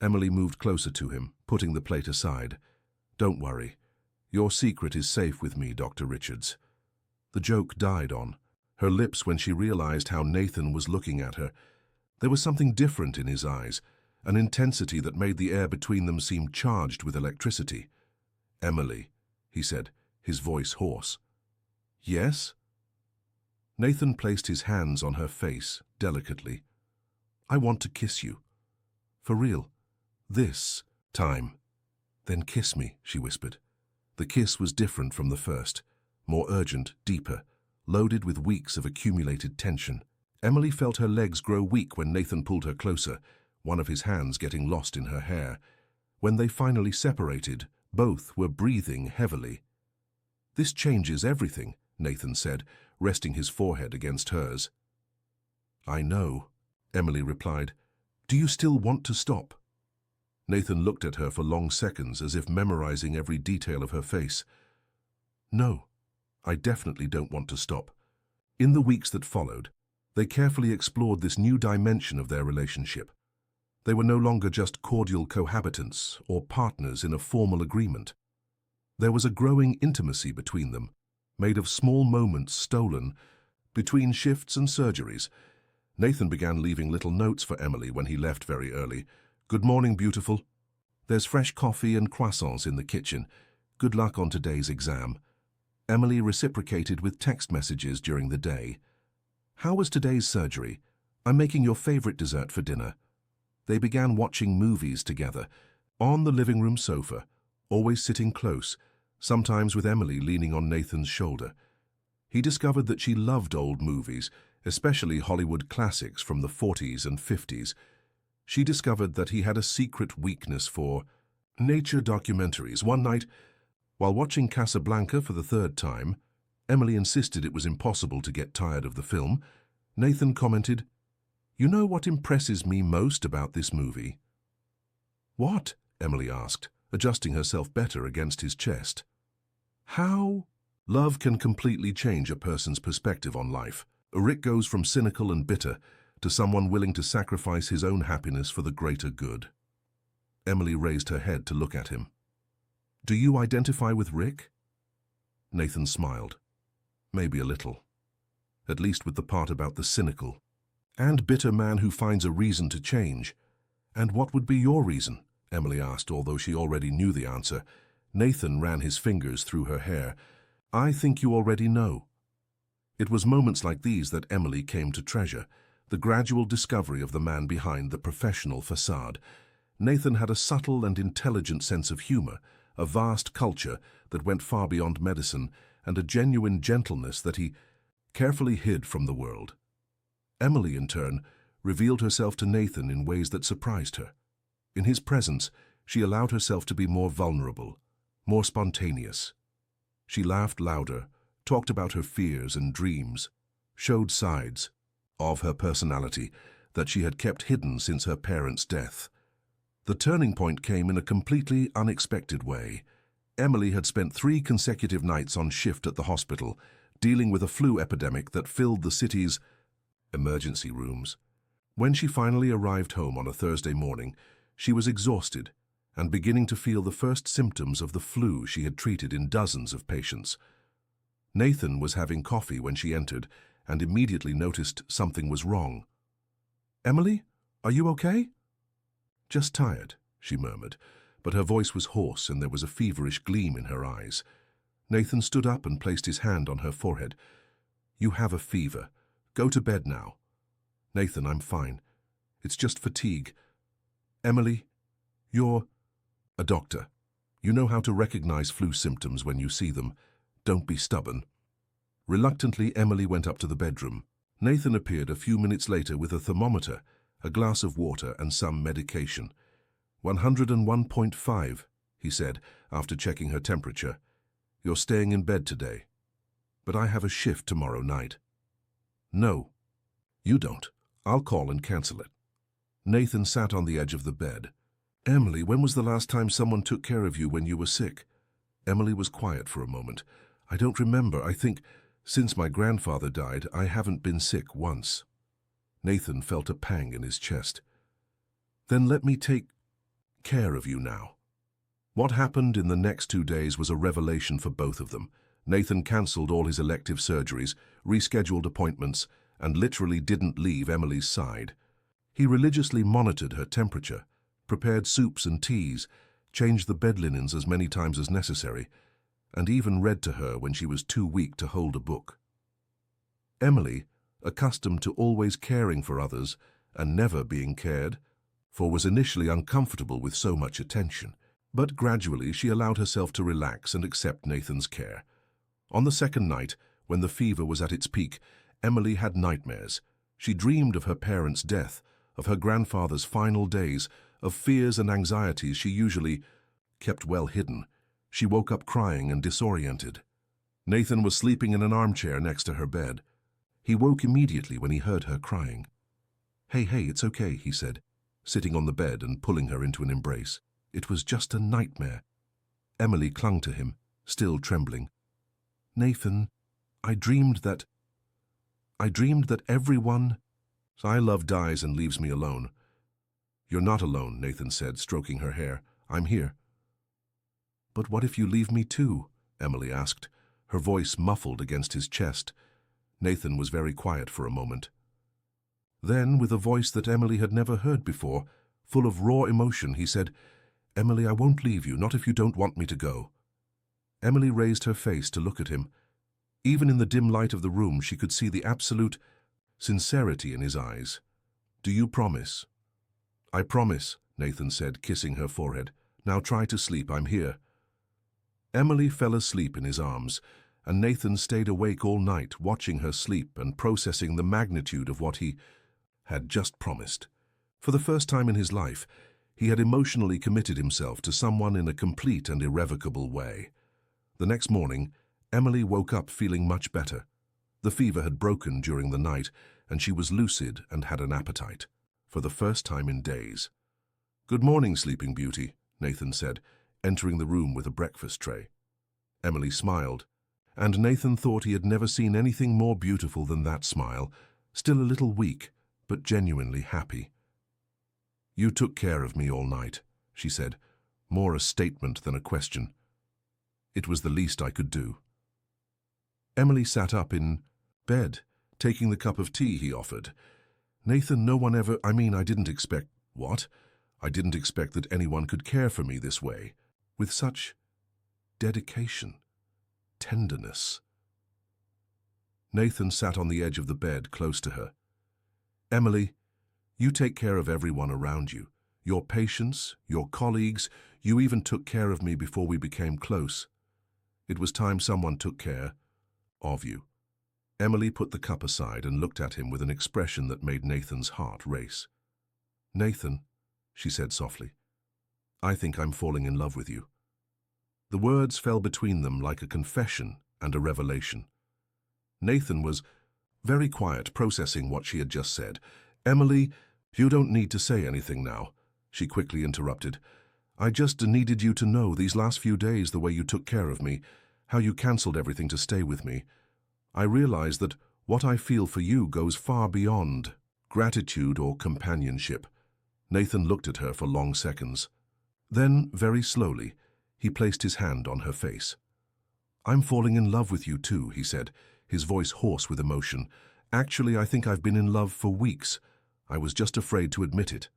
Emily moved closer to him, putting the plate aside. "Don't worry. Your secret is safe with me, Dr. Richards." The joke died on her lips when she realized how Nathan was looking at her. There was something different in his eyes, an intensity that made the air between them seem charged with electricity. "Emily," he said, his voice hoarse. "Yes?" Nathan placed his hands on her face, delicately. "I want to kiss you. For real. This time." "Then kiss me," she whispered. The kiss was different from the first, more urgent, deeper, loaded with weeks of accumulated tension. Emily felt her legs grow weak when Nathan pulled her closer, one of his hands getting lost in her hair. When they finally separated, both were breathing heavily. "This changes everything," Nathan said, resting his forehead against hers. "I know," Emily replied. "Do you still want to stop?" Nathan looked at her for long seconds, as if memorizing every detail of her face. "No, I definitely don't want to stop." In the weeks that followed, they carefully explored this new dimension of their relationship. They were no longer just cordial cohabitants or partners in a formal agreement. There was a growing intimacy between them, made of small moments stolen between shifts and surgeries. Nathan began leaving little notes for Emily when he left very early. "Good morning, beautiful. There's fresh coffee and croissants in the kitchen. Good luck on today's exam." Emily reciprocated with text messages during the day. "How was today's surgery? I'm making your favorite dessert for dinner." They began watching movies together, on the living room sofa, always sitting close, sometimes with Emily leaning on Nathan's shoulder. He discovered that she loved old movies, especially Hollywood classics from the 40s and 50s. She discovered that he had a secret weakness for nature documentaries. One night, while watching Casablanca for the third time, Emily insisted it was impossible to get tired of the film. Nathan commented, "You know what impresses me most about this movie?" "What?" Emily asked, adjusting herself better against his chest. "How love can completely change a person's perspective on life. Rick goes from cynical and bitter to someone willing to sacrifice his own happiness for the greater good." Emily raised her head to look at him. "Do you identify with Rick?" Nathan smiled. "Maybe a little. At least with the part about the cynical and bitter man who finds a reason to change." "And what would be your reason?" Emily asked, although she already knew the answer. Nathan ran his fingers through her hair. "I think you already know." It was moments like these that Emily came to treasure, the gradual discovery of the man behind the professional facade. Nathan had a subtle and intelligent sense of humor, a vast culture that went far beyond medicine, and a genuine gentleness that he carefully hid from the world. Emily, in turn, revealed herself to Nathan in ways that surprised her. In his presence, she allowed herself to be more vulnerable, more spontaneous. She laughed louder, talked about her fears and dreams, showed sides of her personality that she had kept hidden since her parents' death. The turning point came in a completely unexpected way. Emily had spent 3 consecutive nights on shift at the hospital, dealing with a flu epidemic that filled the city's emergency rooms. When she finally arrived home on a Thursday morning, she was exhausted and beginning to feel the first symptoms of the flu she had treated in dozens of patients. Nathan was having coffee when she entered and immediately noticed something was wrong. "Emily, are you okay?" "Just tired," she murmured, but her voice was hoarse and there was a feverish gleam in her eyes. Nathan stood up and placed his hand on her forehead. "You have a fever. Go to bed now." "Nathan, I'm fine. It's just fatigue." "Emily, you're a doctor. You know how to recognize flu symptoms when you see them. Don't be stubborn." Reluctantly, Emily went up to the bedroom. Nathan appeared a few minutes later with a thermometer, a glass of water, and some medication. 101.5, he said, after checking her temperature. "You're staying in bed today. But I have a shift tomorrow night." "No, you don't. I'll call and cancel it." Nathan sat on the edge of the bed. "Emily, when was the last time someone took care of you when you were sick?" Emily was quiet for a moment. "I don't remember. I think, since my grandfather died, I haven't been sick once." Nathan felt a pang in his chest. "Then let me take care of you now." What happened in the next 2 days was a revelation for both of them. Nathan cancelled all his elective surgeries, rescheduled appointments, and literally didn't leave Emily's side. He religiously monitored her temperature, prepared soups and teas, changed the bed linens as many times as necessary, and even read to her when she was too weak to hold a book. Emily, accustomed to always caring for others and never being cared for, was initially uncomfortable with so much attention, but gradually she allowed herself to relax and accept Nathan's care. On the second night, when the fever was at its peak, Emily had nightmares. She dreamed of her parents' death, of her grandfather's final days, of fears and anxieties she usually kept well hidden. She woke up crying and disoriented. Nathan was sleeping in an armchair next to her bed. He woke immediately when he heard her crying. "Hey, it's okay," he said, sitting on the bed and pulling her into an embrace. "It was just a nightmare." Emily clung to him, still trembling. "Nathan, I dreamed that everyone—" "My love dies and leaves me alone." "You're not alone," Nathan said, stroking her hair. "I'm here." "But what if you leave me too?" Emily asked, her voice muffled against his chest. Nathan was very quiet for a moment. Then, with a voice that Emily had never heard before, full of raw emotion, he said, "Emily, I won't leave you, not if you don't want me to go." Emily raised her face to look at him. Even in the dim light of the room, she could see the absolute sincerity in his eyes. "Do you promise?" "I promise," Nathan said, kissing her forehead. "Now try to sleep, I'm here." Emily fell asleep in his arms, and Nathan stayed awake all night, watching her sleep and processing the magnitude of what he had just promised. For the first time in his life, he had emotionally committed himself to someone in a complete and irrevocable way. The next morning, Emily woke up feeling much better. The fever had broken during the night, and she was lucid and had an appetite, for the first time in days. "Good morning, Sleeping Beauty," Nathan said, entering the room with a breakfast tray. Emily smiled, and Nathan thought he had never seen anything more beautiful than that smile, still a little weak, but genuinely happy. "You took care of me all night," she said, more a statement than a question. "It was the least I could do." Emily sat up in bed, taking the cup of tea he offered. "Nathan, no one ever— I didn't expect—" "What?" "I didn't expect that anyone could care for me this way, with such dedication, tenderness." Nathan sat on the edge of the bed close to her. "Emily, you take care of everyone around you. Your patients, your colleagues, you even took care of me before we became close. It was time someone took care of you." Emily put the cup aside and looked at him with an expression that made Nathan's heart race. "Nathan," she said softly, "I think I'm falling in love with you." The words fell between them like a confession and a revelation. Nathan was very quiet, processing what she had just said. "Emily, you don't need to say anything now," she quickly interrupted. "I just needed you to know these last few days the way you took care of me, how you cancelled everything to stay with me. I realize that what I feel for you goes far beyond gratitude or companionship." Nathan looked at her for long seconds. Then, very slowly, he placed his hand on her face. "I'm falling in love with you too," he said, his voice hoarse with emotion. "Actually, I think I've been in love for weeks. I was just afraid to admit it."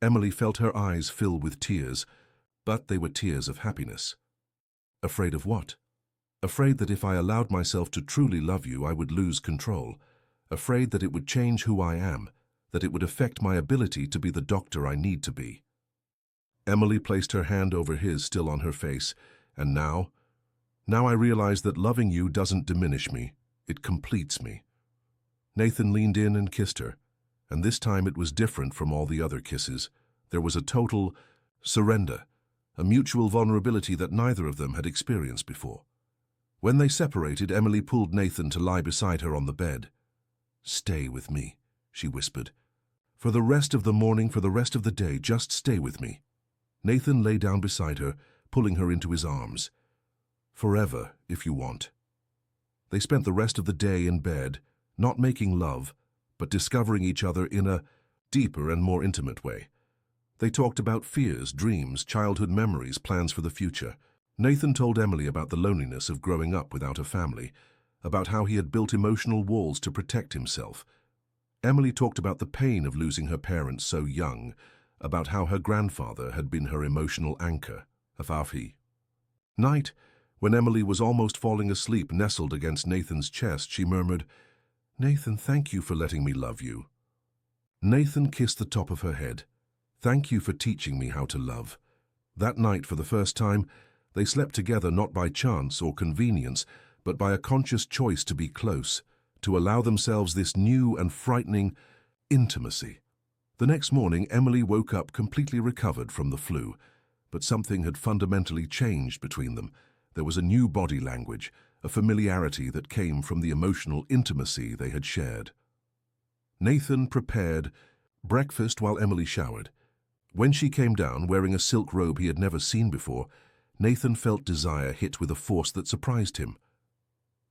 Emily felt her eyes fill with tears, but they were tears of happiness. "Afraid of what?" "Afraid that if I allowed myself to truly love you, I would lose control. Afraid that it would change who I am, that it would affect my ability to be the doctor I need to be." Emily placed her hand over his, still on her face. "And now I realize that loving you doesn't diminish me, it completes me." Nathan leaned in and kissed her, and this time it was different from all the other kisses. There was a total surrender, a mutual vulnerability that neither of them had experienced before. When they separated, Emily pulled Nathan to lie beside her on the bed. "Stay with me," she whispered. "For the rest of the morning, for the rest of the day, just stay with me." Nathan lay down beside her, pulling her into his arms. "Forever, if you want." They spent the rest of the day in bed, not making love, but discovering each other in a deeper and more intimate way. They talked about fears, dreams, childhood memories, plans for the future. Nathan told Emily about the loneliness of growing up without a family, about how he had built emotional walls to protect himself. Emily talked about the pain of losing her parents so young, about how her grandfather had been her emotional anchor, Afafi. Night, when Emily was almost falling asleep nestled against Nathan's chest, she murmured, "Nathan, thank you for letting me love you." Nathan kissed the top of her head. "Thank you for teaching me how to love." That night, for the first time, they slept together not by chance or convenience, but by a conscious choice to be close, to allow themselves this new and frightening intimacy. The next morning, Emily woke up completely recovered from the flu, but something had fundamentally changed between them. There was a new body language, a familiarity that came from the emotional intimacy they had shared. Nathan prepared breakfast while Emily showered. When she came down wearing a silk robe he had never seen before, Nathan felt desire hit with a force that surprised him.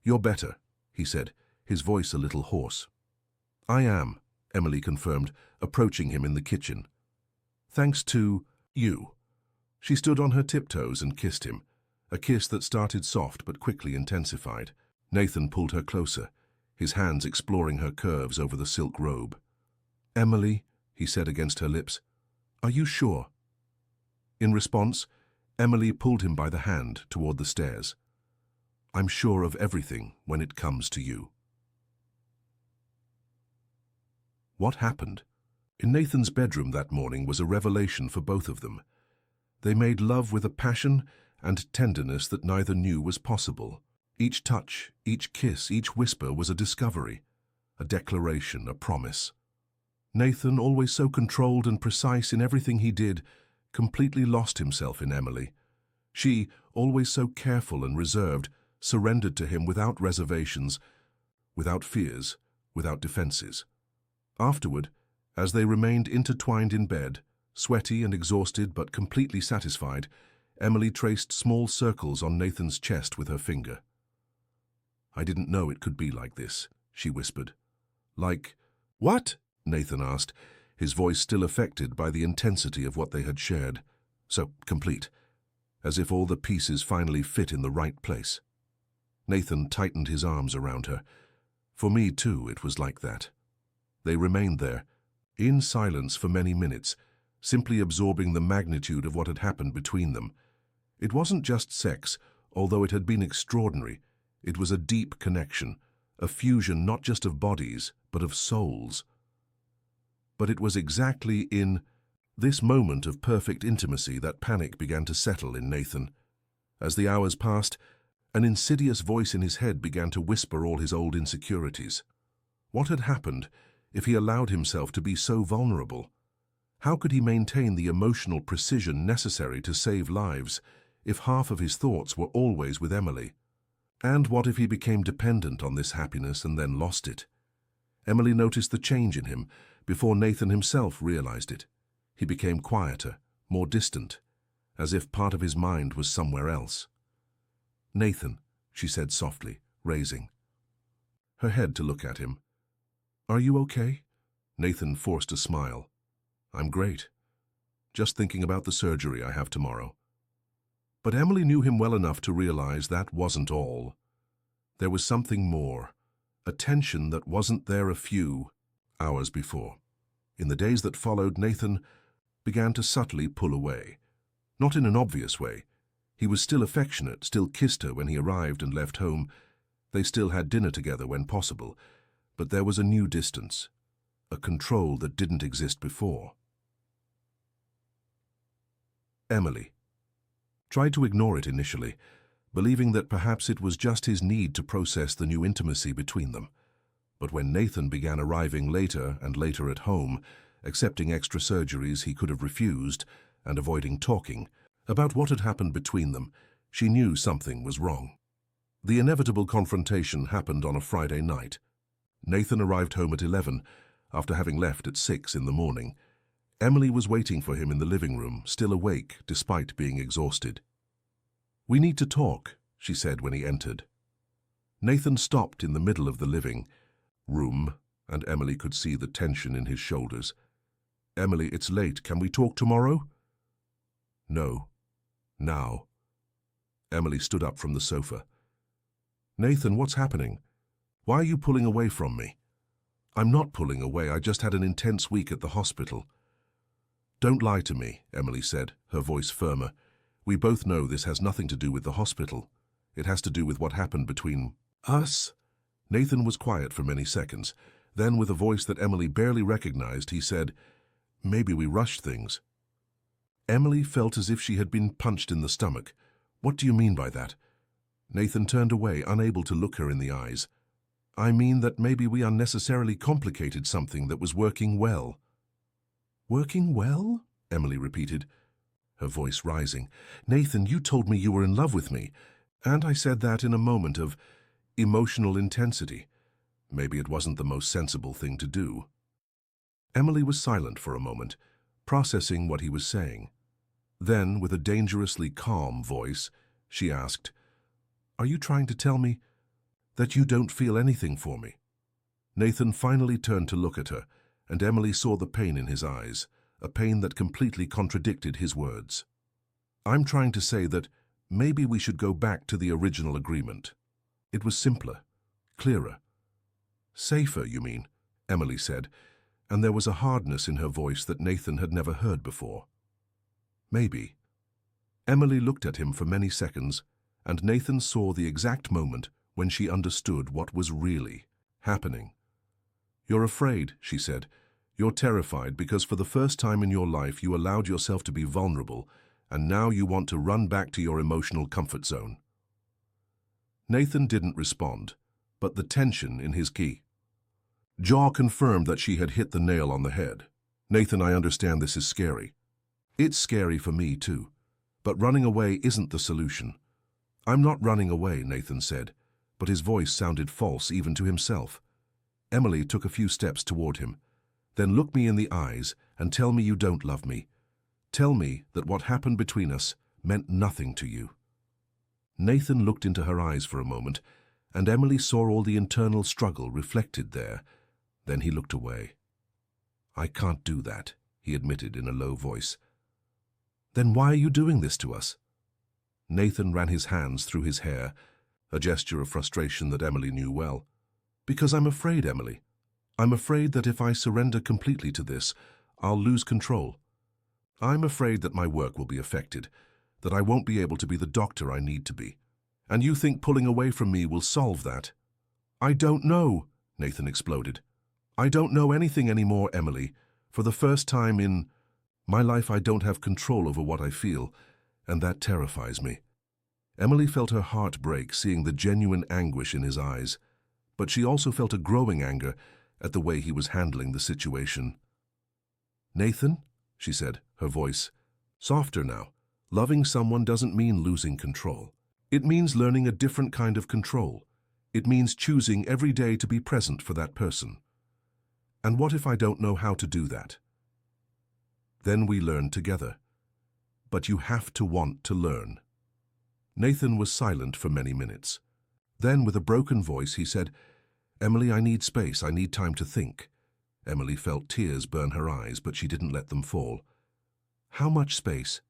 "You're better," he said, his voice a little hoarse. "I am," Emily confirmed, approaching him in the kitchen. "Thanks to you." She stood on her tiptoes and kissed him, a kiss that started soft but quickly intensified. Nathan pulled her closer, his hands exploring her curves over the silk robe. "Emily," he said against her lips, "are you sure?" In response, Emily pulled him by the hand toward the stairs. "I'm sure of everything when it comes to you." What happened? In Nathan's bedroom that morning was a revelation for both of them. They made love with a passion and tenderness that neither knew was possible. Each touch, each kiss, each whisper was a discovery, a declaration, a promise. Nathan, always so controlled and precise in everything he did, completely lost himself in Emily. She, always so careful and reserved, surrendered to him without reservations, without fears, without defenses. Afterward, as they remained intertwined in bed, sweaty and exhausted but completely satisfied, Emily traced small circles on Nathan's chest with her finger. "I didn't know it could be like this," she whispered. "Like, what?" Nathan asked, his voice still affected by the intensity of what they had shared. So complete, as if all the pieces finally fit in the right place. Nathan tightened his arms around her. For me, too, it was like that. They remained there, in silence for many minutes, simply absorbing the magnitude of what had happened between them. It wasn't just sex, although it had been extraordinary. It was a deep connection, a fusion not just of bodies, but of souls. But it was exactly in this moment of perfect intimacy that panic began to settle in Nathan. As the hours passed, an insidious voice in his head began to whisper all his old insecurities. What had happened if he allowed himself to be so vulnerable? How could he maintain the emotional precision necessary to save lives if half of his thoughts were always with Emily? And what if he became dependent on this happiness and then lost it? Emily noticed the change in him before Nathan himself realized it. He became quieter, more distant, as if part of his mind was somewhere else. "Nathan," she said softly, raising her head to look at him. "Are you okay?" Nathan forced a smile. "I'm great. Just thinking about the surgery I have tomorrow." But Emily knew him well enough to realize that wasn't all. There was something more, a tension that wasn't there a few hours before. In the days that followed, Nathan began to subtly pull away. Not in an obvious way. He was still affectionate, still kissed her when he arrived and left home. They still had dinner together when possible. But there was a new distance, a control that didn't exist before. Emily tried to ignore it initially, believing that perhaps it was just his need to process the new intimacy between them. But when Nathan began arriving later and later at home, accepting extra surgeries he could have refused, and avoiding talking about what had happened between them, she knew something was wrong. The inevitable confrontation happened on a Friday night. Nathan arrived home at 11, after having left at 6 in the morning. Emily was waiting for him in the living room, still awake despite being exhausted. "We need to talk," she said when he entered. Nathan stopped in the middle of the living room, and Emily could see the tension in his shoulders. "Emily, it's late. Can we talk tomorrow?" "No. Now." Emily stood up from the sofa. "Nathan, what's happening? Why are you pulling away from me?" "I'm not pulling away. I just had an intense week at the hospital." Don't lie to me, Emily said, her voice firmer. We both know this has nothing to do with the hospital. It has to do with what happened between us. Nathan was quiet for many seconds. Then, with a voice that Emily barely recognized, he said, "Maybe we rushed things." Emily felt as if she had been punched in the stomach. "What do you mean by that?" Nathan turned away, unable to look her in the eyes. "I mean that maybe we unnecessarily complicated something that was working well." "Working well?" Emily repeated, her voice rising. "Nathan, you told me you were in love with me, and I said that in a moment of emotional intensity. Maybe it wasn't the most sensible thing to do." Emily was silent for a moment, processing what he was saying. Then, with a dangerously calm voice, she asked, "Are you trying to tell me that you don't feel anything for me?" Nathan finally turned to look at her, and Emily saw the pain in his eyes, a pain that completely contradicted his words. "I'm trying to say that maybe we should go back to the original agreement. It was simpler, clearer. Safer, you mean?" Emily said, and there was a hardness in her voice that Nathan had never heard before. "Maybe." Emily looked at him for many seconds, and Nathan saw the exact moment when she understood what was really happening. "You're afraid," she said. "You're terrified because for the first time in your life you allowed yourself to be vulnerable, and now you want to run back to your emotional comfort zone." Nathan didn't respond, but the tension in his jaw confirmed that she had hit the nail on the head. "Nathan, I understand this is scary. It's scary for me too, but running away isn't the solution." "I'm not running away," Nathan said, but his voice sounded false even to himself. Emily took a few steps toward him. "Then look me in the eyes and tell me you don't love me. Tell me that what happened between us meant nothing to you." Nathan looked into her eyes for a moment, and Emily saw all the internal struggle reflected there. Then he looked away. "I can't do that," he admitted in a low voice. "Then why are you doing this to us?" Nathan ran his hands through his hair, a gesture of frustration that Emily knew well. "Because I'm afraid, Emily. I'm afraid that if I surrender completely to this, I'll lose control. I'm afraid that my work will be affected, that I won't be able to be the doctor I need to be. And you think pulling away from me will solve that?" "I don't know," Nathan exploded. "I don't know anything anymore, Emily. For the first time in my life, I don't have control over what I feel, and that terrifies me." Emily felt her heart break seeing the genuine anguish in his eyes, but she also felt a growing anger at the way he was handling the situation. "Nathan," she said, her voice softer now, "loving someone doesn't mean losing control. It means learning a different kind of control. It means choosing every day to be present for that person. And what if I don't know how to do that? Then we learn together. But you have to want to learn." Nathan was silent for many minutes. Then, with a broken voice, he said, "Emily, I need space. I need time to think." Emily felt tears burn her eyes, but she didn't let them fall. "How much space?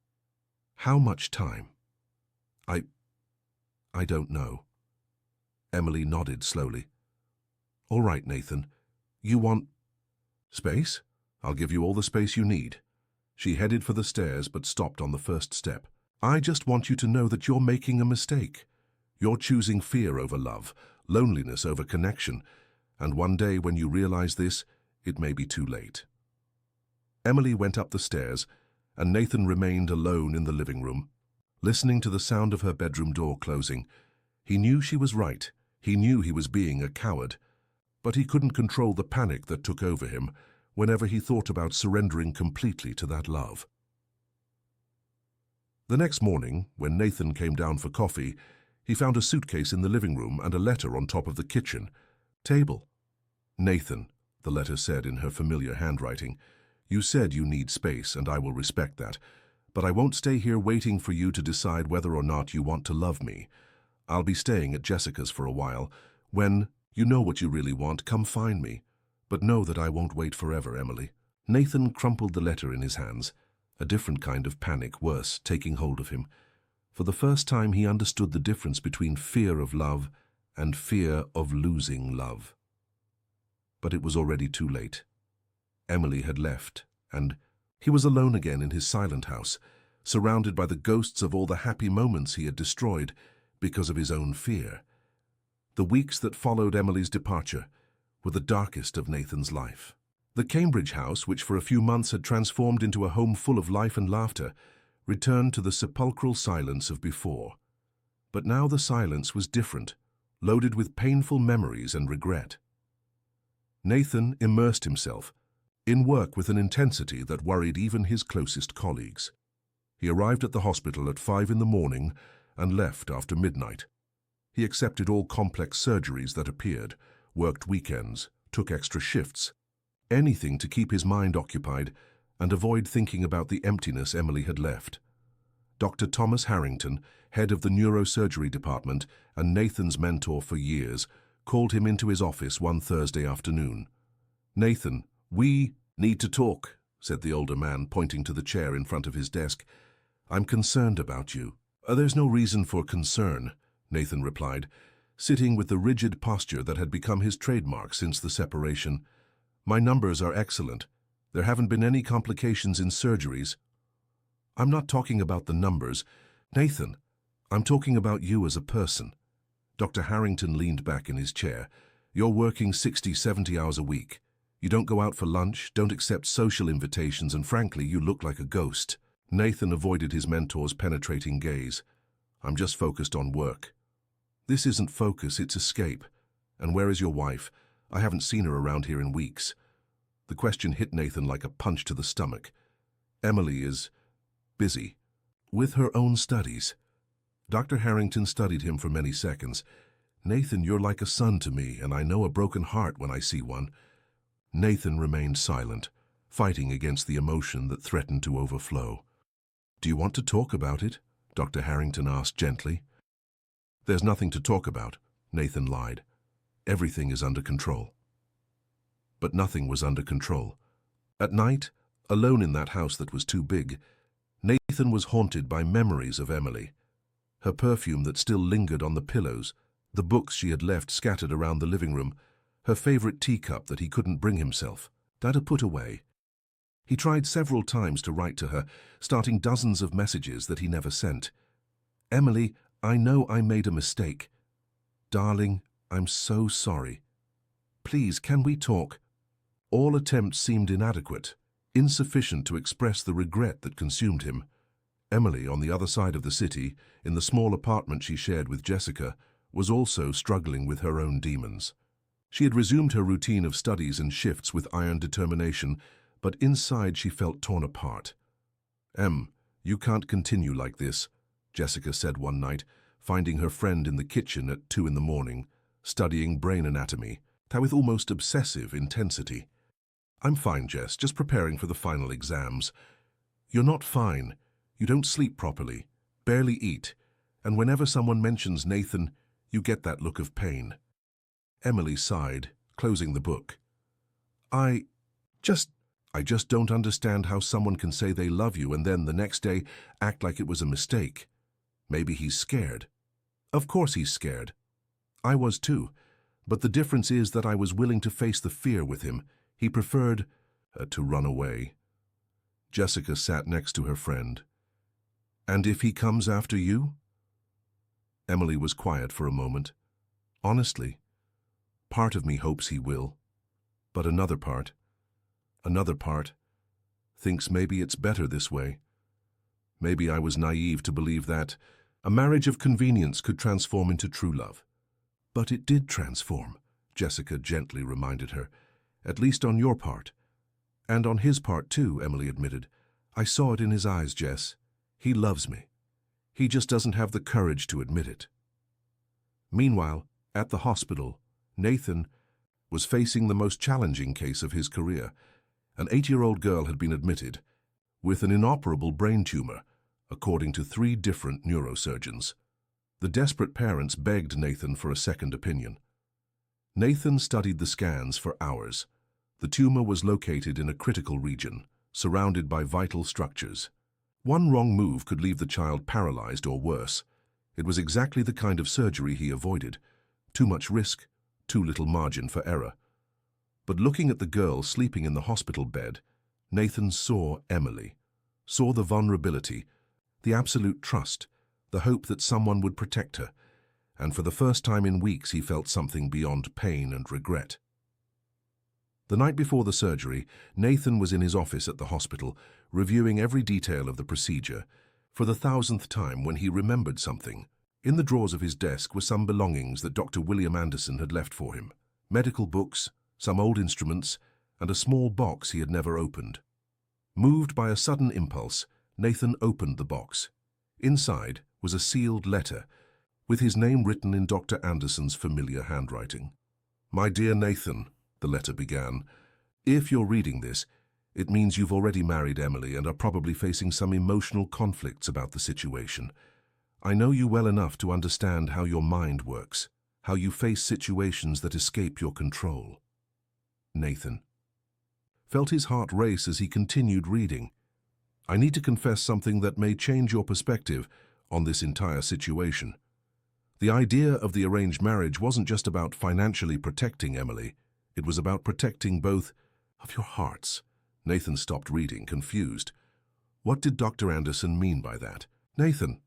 How much time?" I don't know." Emily nodded slowly. "All right, Nathan. You want space? I'll give you all the space you need." She headed for the stairs but stopped on the first step. "I just want you to know that you're making a mistake. You're choosing fear over love, loneliness over connection, and one day when you realize this, it may be too late." Emily went up the stairs, and Nathan remained alone in the living room, listening to the sound of her bedroom door closing. He knew she was right. He knew he was being a coward, but he couldn't control the panic that took over him whenever he thought about surrendering completely to that love. The next morning, when Nathan came down for coffee, he found a suitcase in the living room and a letter on top of the kitchen table. "Nathan," the letter said in her familiar handwriting, "you said you need space, and I will respect that. But I won't stay here waiting for you to decide whether or not you want to love me. I'll be staying at Jessica's for a while. When you know what you really want, come find me. But know that I won't wait forever, Emily." Nathan crumpled the letter in his hands, a different kind of panic, worse, taking hold of him. For the first time, he understood the difference between fear of love and fear of losing love. But it was already too late. Emily had left, and He was alone again in his silent house, surrounded by the ghosts of all the happy moments he had destroyed because of his own fear. The weeks that followed Emily's departure were the darkest of Nathan's life. The Cambridge house, which for a few months had transformed into a home full of life and laughter, returned to the sepulchral silence of before. But now the silence was different, loaded with painful memories and regret. Nathan immersed himself in work with an intensity that worried even his closest colleagues. He arrived at the hospital at 5 in the morning and left after midnight. He accepted all complex surgeries that appeared, worked weekends, took extra shifts, anything to keep his mind occupied and avoid thinking about the emptiness Emily had left. Dr. Thomas Harrington, head of the neurosurgery department and Nathan's mentor for years, called him into his office one Thursday afternoon. "Nathan, we need to talk," said the older man, pointing to the chair in front of his desk. "I'm concerned about you." "There's no reason for concern," Nathan replied, sitting with the rigid posture that had become his trademark since the separation. "My numbers are excellent. There haven't been any complications in surgeries." "I'm not talking about the numbers, Nathan. I'm talking about you as a person." Dr. Harrington leaned back in his chair. "You're working 60, 70 hours a week. You don't go out for lunch, don't accept social invitations, and frankly, you look like a ghost." Nathan avoided his mentor's penetrating gaze. "I'm just focused on work." "This isn't focus, it's escape. And where is your wife? I haven't seen her around here in weeks." The question hit Nathan like a punch to the stomach. "Emily is busy with her own studies." Dr. Harrington studied him for many seconds. "Nathan, you're like a son to me, and I know a broken heart when I see one." Nathan remained silent, fighting against the emotion that threatened to overflow. "Do you want to talk about it?" Dr. Harrington asked gently. "There's nothing to talk about," Nathan lied. "Everything is under control." But nothing was under control. At night, alone in that house that was too big, Nathan was haunted by memories of Emily. Her perfume that still lingered on the pillows, the books she had left scattered around the living room, her favorite teacup that he couldn't bring himself to put away. He tried several times to write to her, starting dozens of messages that he never sent. "Emily, I know I made a mistake. Darling, I'm so sorry. Please, can we talk?" All attempts seemed inadequate, insufficient to express the regret that consumed him. Emily, on the other side of the city, in the small apartment she shared with Jessica, was also struggling with her own demons. She had resumed her routine of studies and shifts with iron determination, but inside she felt torn apart. You can't continue like this," Jessica said one night, finding her friend in the kitchen at 2 in the morning, studying brain anatomy, with almost obsessive intensity. "I'm fine, Jess, just preparing for the final exams." "You're not fine. You don't sleep properly, barely eat, and whenever someone mentions Nathan, you get that look of pain." Emily sighed, closing the book. I just don't understand how someone can say they love you and then the next day act like it was a mistake. Maybe he's scared." "Of course he's scared. I was too, but the difference is that I was willing to face the fear with him. He preferred to run away." Jessica sat next to her friend. "And if he comes after you?" Emily was quiet for a moment. "Honestly, part of me hopes he will, but another part thinks maybe it's better this way. Maybe I was naive to believe that a marriage of convenience could transform into true love." "But it did transform," Jessica gently reminded her. "At least on your part." "And on his part too," Emily admitted. "I saw it in his eyes, Jess. He loves me. He just doesn't have the courage to admit it." Meanwhile, at the hospital, Nathan was facing the most challenging case of his career. An 8-year-old girl had been admitted with an inoperable brain tumor, according to 3 different neurosurgeons. The desperate parents begged Nathan for a second opinion. Nathan studied the scans for hours. The tumor was located in a critical region, surrounded by vital structures. One wrong move could leave the child paralyzed or worse. It was exactly the kind of surgery he avoided. Too much risk, too little margin for error. But looking at the girl sleeping in the hospital bed, Nathan saw Emily, saw the vulnerability, the absolute trust, the hope that someone would protect her, and for the first time in weeks he felt something beyond pain and regret. The night before the surgery, Nathan was in his office at the hospital, reviewing every detail of the procedure, for the 1000th time when he remembered something. In the drawers of his desk were some belongings that Dr. William Anderson had left for him. Medical books, some old instruments, and a small box he had never opened. Moved by a sudden impulse, Nathan opened the box. Inside was a sealed letter, with his name written in Dr. Anderson's familiar handwriting. "My dear Nathan," the letter began, "if you're reading this, it means you've already married Emily and are probably facing some emotional conflicts about the situation. I know you well enough to understand how your mind works, how you face situations that escape your control." Nathan felt his heart race as he continued reading. "I need to confess something that may change your perspective on this entire situation. The idea of the arranged marriage wasn't just about financially protecting Emily. It was about protecting both of your hearts." Nathan stopped reading, confused. What did Dr. Anderson mean by that? "Nathan,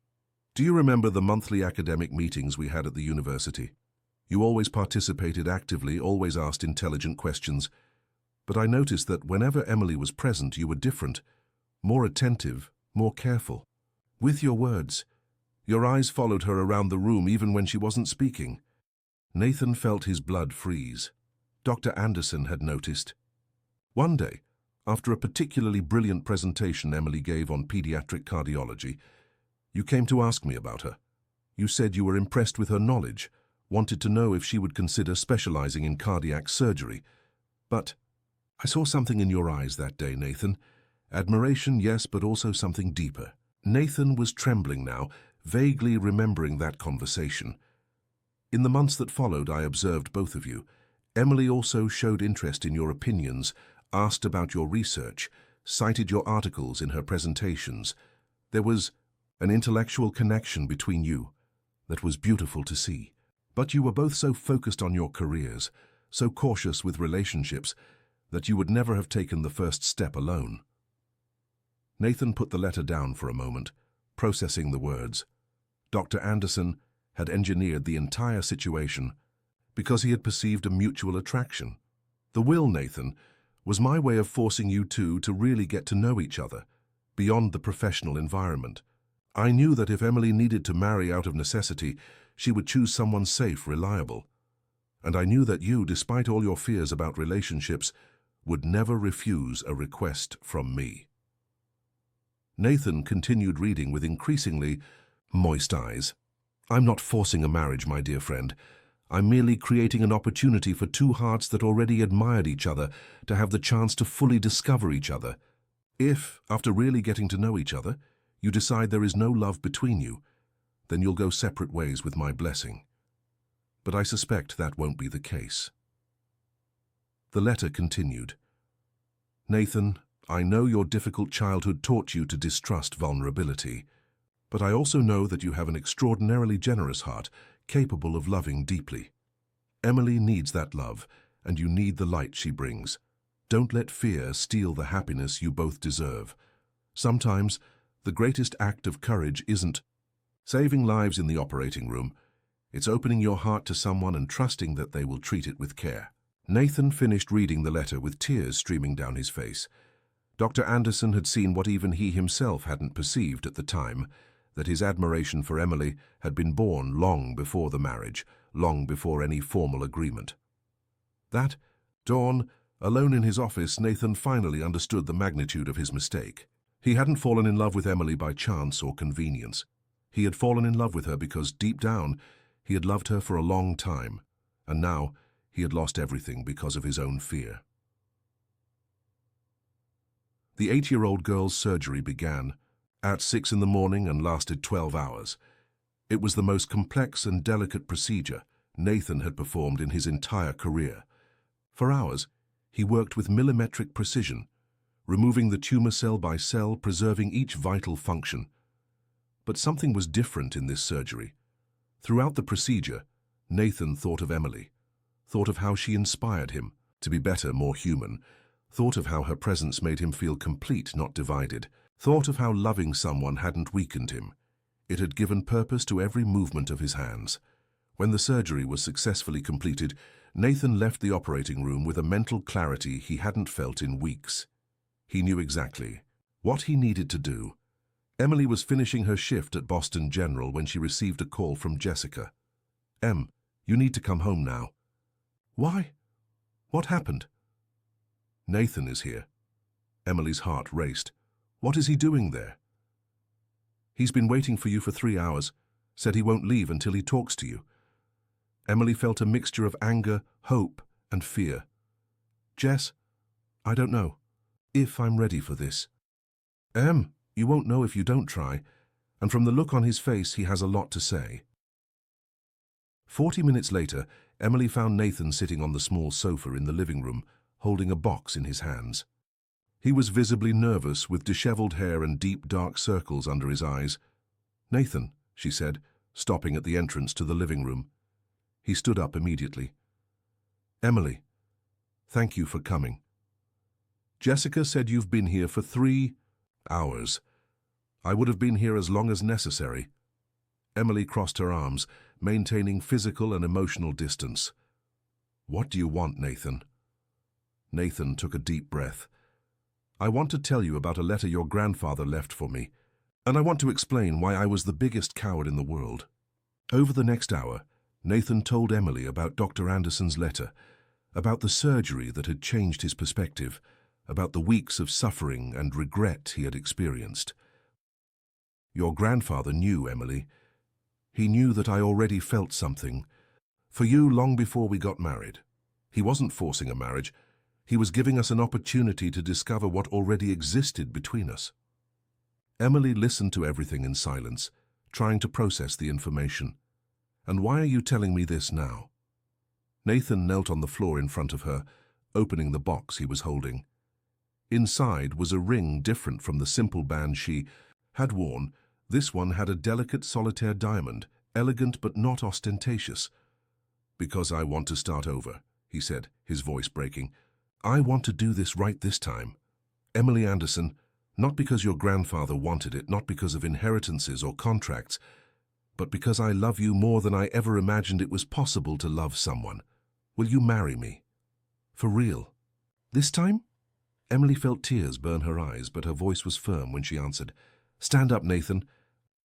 do you remember the monthly academic meetings we had at the university? You always participated actively, always asked intelligent questions. But I noticed that whenever Emily was present, you were different, more attentive, more careful. With your words, your eyes followed her around the room even when she wasn't speaking." Nathan felt his blood freeze. Dr. Anderson had noticed. "One day, after a particularly brilliant presentation Emily gave on pediatric cardiology, you came to ask me about her. You said you were impressed with her knowledge, wanted to know if she would consider specializing in cardiac surgery. But I saw something in your eyes that day, Nathan. Admiration, yes, but also something deeper." Nathan was trembling now, vaguely remembering that conversation. "In the months that followed, I observed both of you. Emily also showed interest in your opinions, asked about your research, cited your articles in her presentations. There was an intellectual connection between you that was beautiful to see. But you were both so focused on your careers, so cautious with relationships, that you would never have taken the first step alone." Nathan put the letter down for a moment, processing the words. Dr. Anderson had engineered the entire situation because he had perceived a mutual attraction. "The will, Nathan, was my way of forcing you two to really get to know each other, beyond the professional environment. I knew that if Emily needed to marry out of necessity, she would choose someone safe, reliable. And I knew that you, despite all your fears about relationships, would never refuse a request from me." Nathan continued reading with increasingly moist eyes. "I'm not forcing a marriage, my dear friend. I'm merely creating an opportunity for two hearts that already admired each other to have the chance to fully discover each other. If, after really getting to know each other, you decide there is no love between you, then you'll go separate ways with my blessing. But I suspect that won't be the case." The letter continued. "Nathan, I know your difficult childhood taught you to distrust vulnerability, but I also know that you have an extraordinarily generous heart, capable of loving deeply. Emily needs that love, and you need the light she brings. Don't let fear steal the happiness you both deserve. Sometimes, the greatest act of courage isn't saving lives in the operating room. It's opening your heart to someone and trusting that they will treat it with care." Nathan finished reading the letter with tears streaming down his face. Dr. Anderson had seen what even he himself hadn't perceived at the time, that his admiration for Emily had been born long before the marriage, long before any formal agreement. That dawn, alone in his office, Nathan finally understood the magnitude of his mistake. He hadn't fallen in love with Emily by chance or convenience. He had fallen in love with her because, deep down, he had loved her for a long time, and now he had lost everything because of his own fear. The 8-year-old girl's surgery began at 6 in the morning and lasted 12 hours. It was the most complex and delicate procedure Nathan had performed in his entire career. For hours, he worked with millimetric precision, removing the tumor cell by cell, preserving each vital function. But something was different in this surgery. Throughout the procedure, Nathan thought of Emily, thought of how she inspired him to be better, more human, Thought of how her presence made him feel complete, not divided. Thought of how loving someone hadn't weakened him. It had given purpose to every movement of his hands. When the surgery was successfully completed, Nathan left the operating room with a mental clarity he hadn't felt in weeks. He knew exactly what he needed to do. Emily was finishing her shift at Boston General when she received a call from Jessica. You need to come home now." "Why? What happened?" "Nathan is here." Emily's heart raced. "What is he doing there?" "He's been waiting for you for 3 hours. Said he won't leave until he talks to you." Emily felt a mixture of anger, hope, and fear. "Jess, I don't know if I'm ready for this." You won't know if you don't try," and from the look on his face, he has a lot to say. 40 minutes later, Emily found Nathan sitting on the small sofa in the living room, holding a box in his hands. He was visibly nervous, with disheveled hair and deep dark circles under his eyes. "Nathan," she said, stopping at the entrance to the living room. He stood up immediately. "Emily, thank you for coming. Jessica said you've been here for 3 hours. I would have been here as long as necessary." Emily crossed her arms, maintaining physical and emotional distance. "What do you want, Nathan?" Nathan took a deep breath. "I want to tell you about a letter your grandfather left for me, and I want to explain why I was the biggest coward in the world." Over the next hour, Nathan told Emily about Dr. Anderson's letter, about the surgery that had changed his perspective, about the weeks of suffering and regret he had experienced. "Your grandfather knew, Emily. He knew that I already felt something for you long before we got married. He wasn't forcing a marriage. He was giving us an opportunity to discover what already existed between us." Emily listened to everything in silence, trying to process the information. "And why are you telling me this now?" Nathan knelt on the floor in front of her, opening the box he was holding. Inside was a ring different from the simple band she had worn. This one had a delicate solitaire diamond, elegant but not ostentatious. "Because I want to start over," he said, his voice breaking. "I want to do this right this time. Emily Anderson, not because your grandfather wanted it, not because of inheritances or contracts, but because I love you more than I ever imagined it was possible to love someone. Will you marry me? For real? This time?" Emily felt tears burn her eyes, but her voice was firm when she answered. "Stand up, Nathan."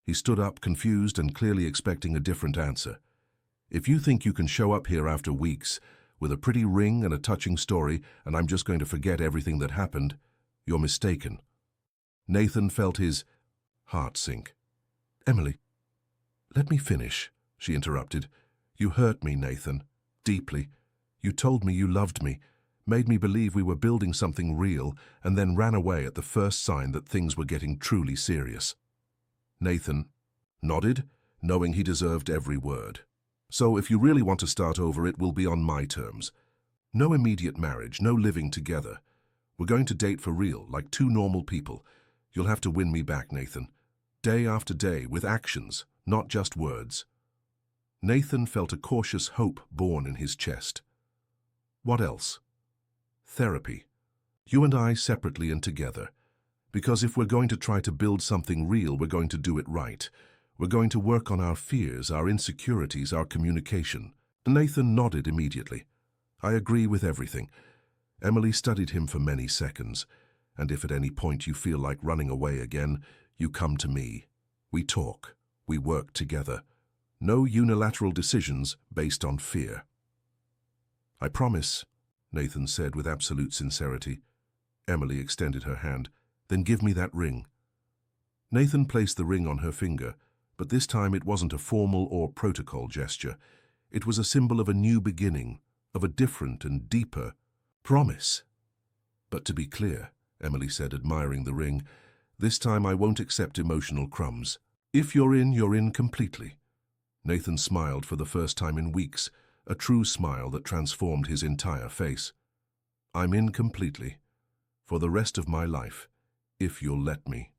He stood up, confused and clearly expecting a different answer. "If you think you can show up here after weeks, with a pretty ring and a touching story, and I'm just going to forget everything that happened, you're mistaken." Nathan felt his heart sink. "Emily, let me finish," she interrupted. "You hurt me, Nathan, deeply. You told me you loved me, made me believe we were building something real, and then ran away at the first sign that things were getting truly serious." Nathan nodded, knowing he deserved every word. "So if you really want to start over, it will be on my terms. No immediate marriage, no living together. We're going to date for real, like 2 normal people. You'll have to win me back, Nathan. Day after day, with actions, not just words." Nathan felt a cautious hope born in his chest. "What else?" "Therapy. You and I separately and together. Because if we're going to try to build something real, we're going to do it right. We're going to work on our fears, our insecurities, our communication." Nathan nodded immediately. "I agree with everything." Emily studied him for many seconds. "And if at any point you feel like running away again, you come to me. We talk. We work together. No unilateral decisions based on fear." "I promise," Nathan said with absolute sincerity. Emily extended her hand. "Then give me that ring." Nathan placed the ring on her finger, but this time it wasn't a formal or protocol gesture. It was a symbol of a new beginning, of a different and deeper promise. "But to be clear," Emily said, admiring the ring, "this time I won't accept emotional crumbs. If you're in completely." Nathan smiled for the first time in weeks, a true smile that transformed his entire face. "I'm in completely, for the rest of my life, if you'll let me."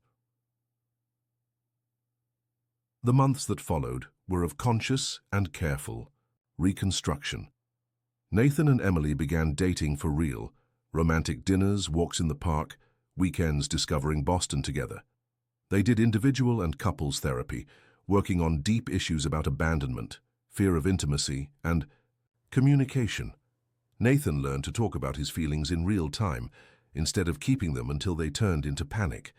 The months that followed were of conscious and careful reconstruction. Nathan and Emily began dating for real, Romantic dinners, walks in the park, weekends discovering Boston together. They did individual and couples therapy, working on deep issues about abandonment, fear of intimacy, and communication. Nathan learned to talk about his feelings in real time, instead of keeping them until they turned into panic.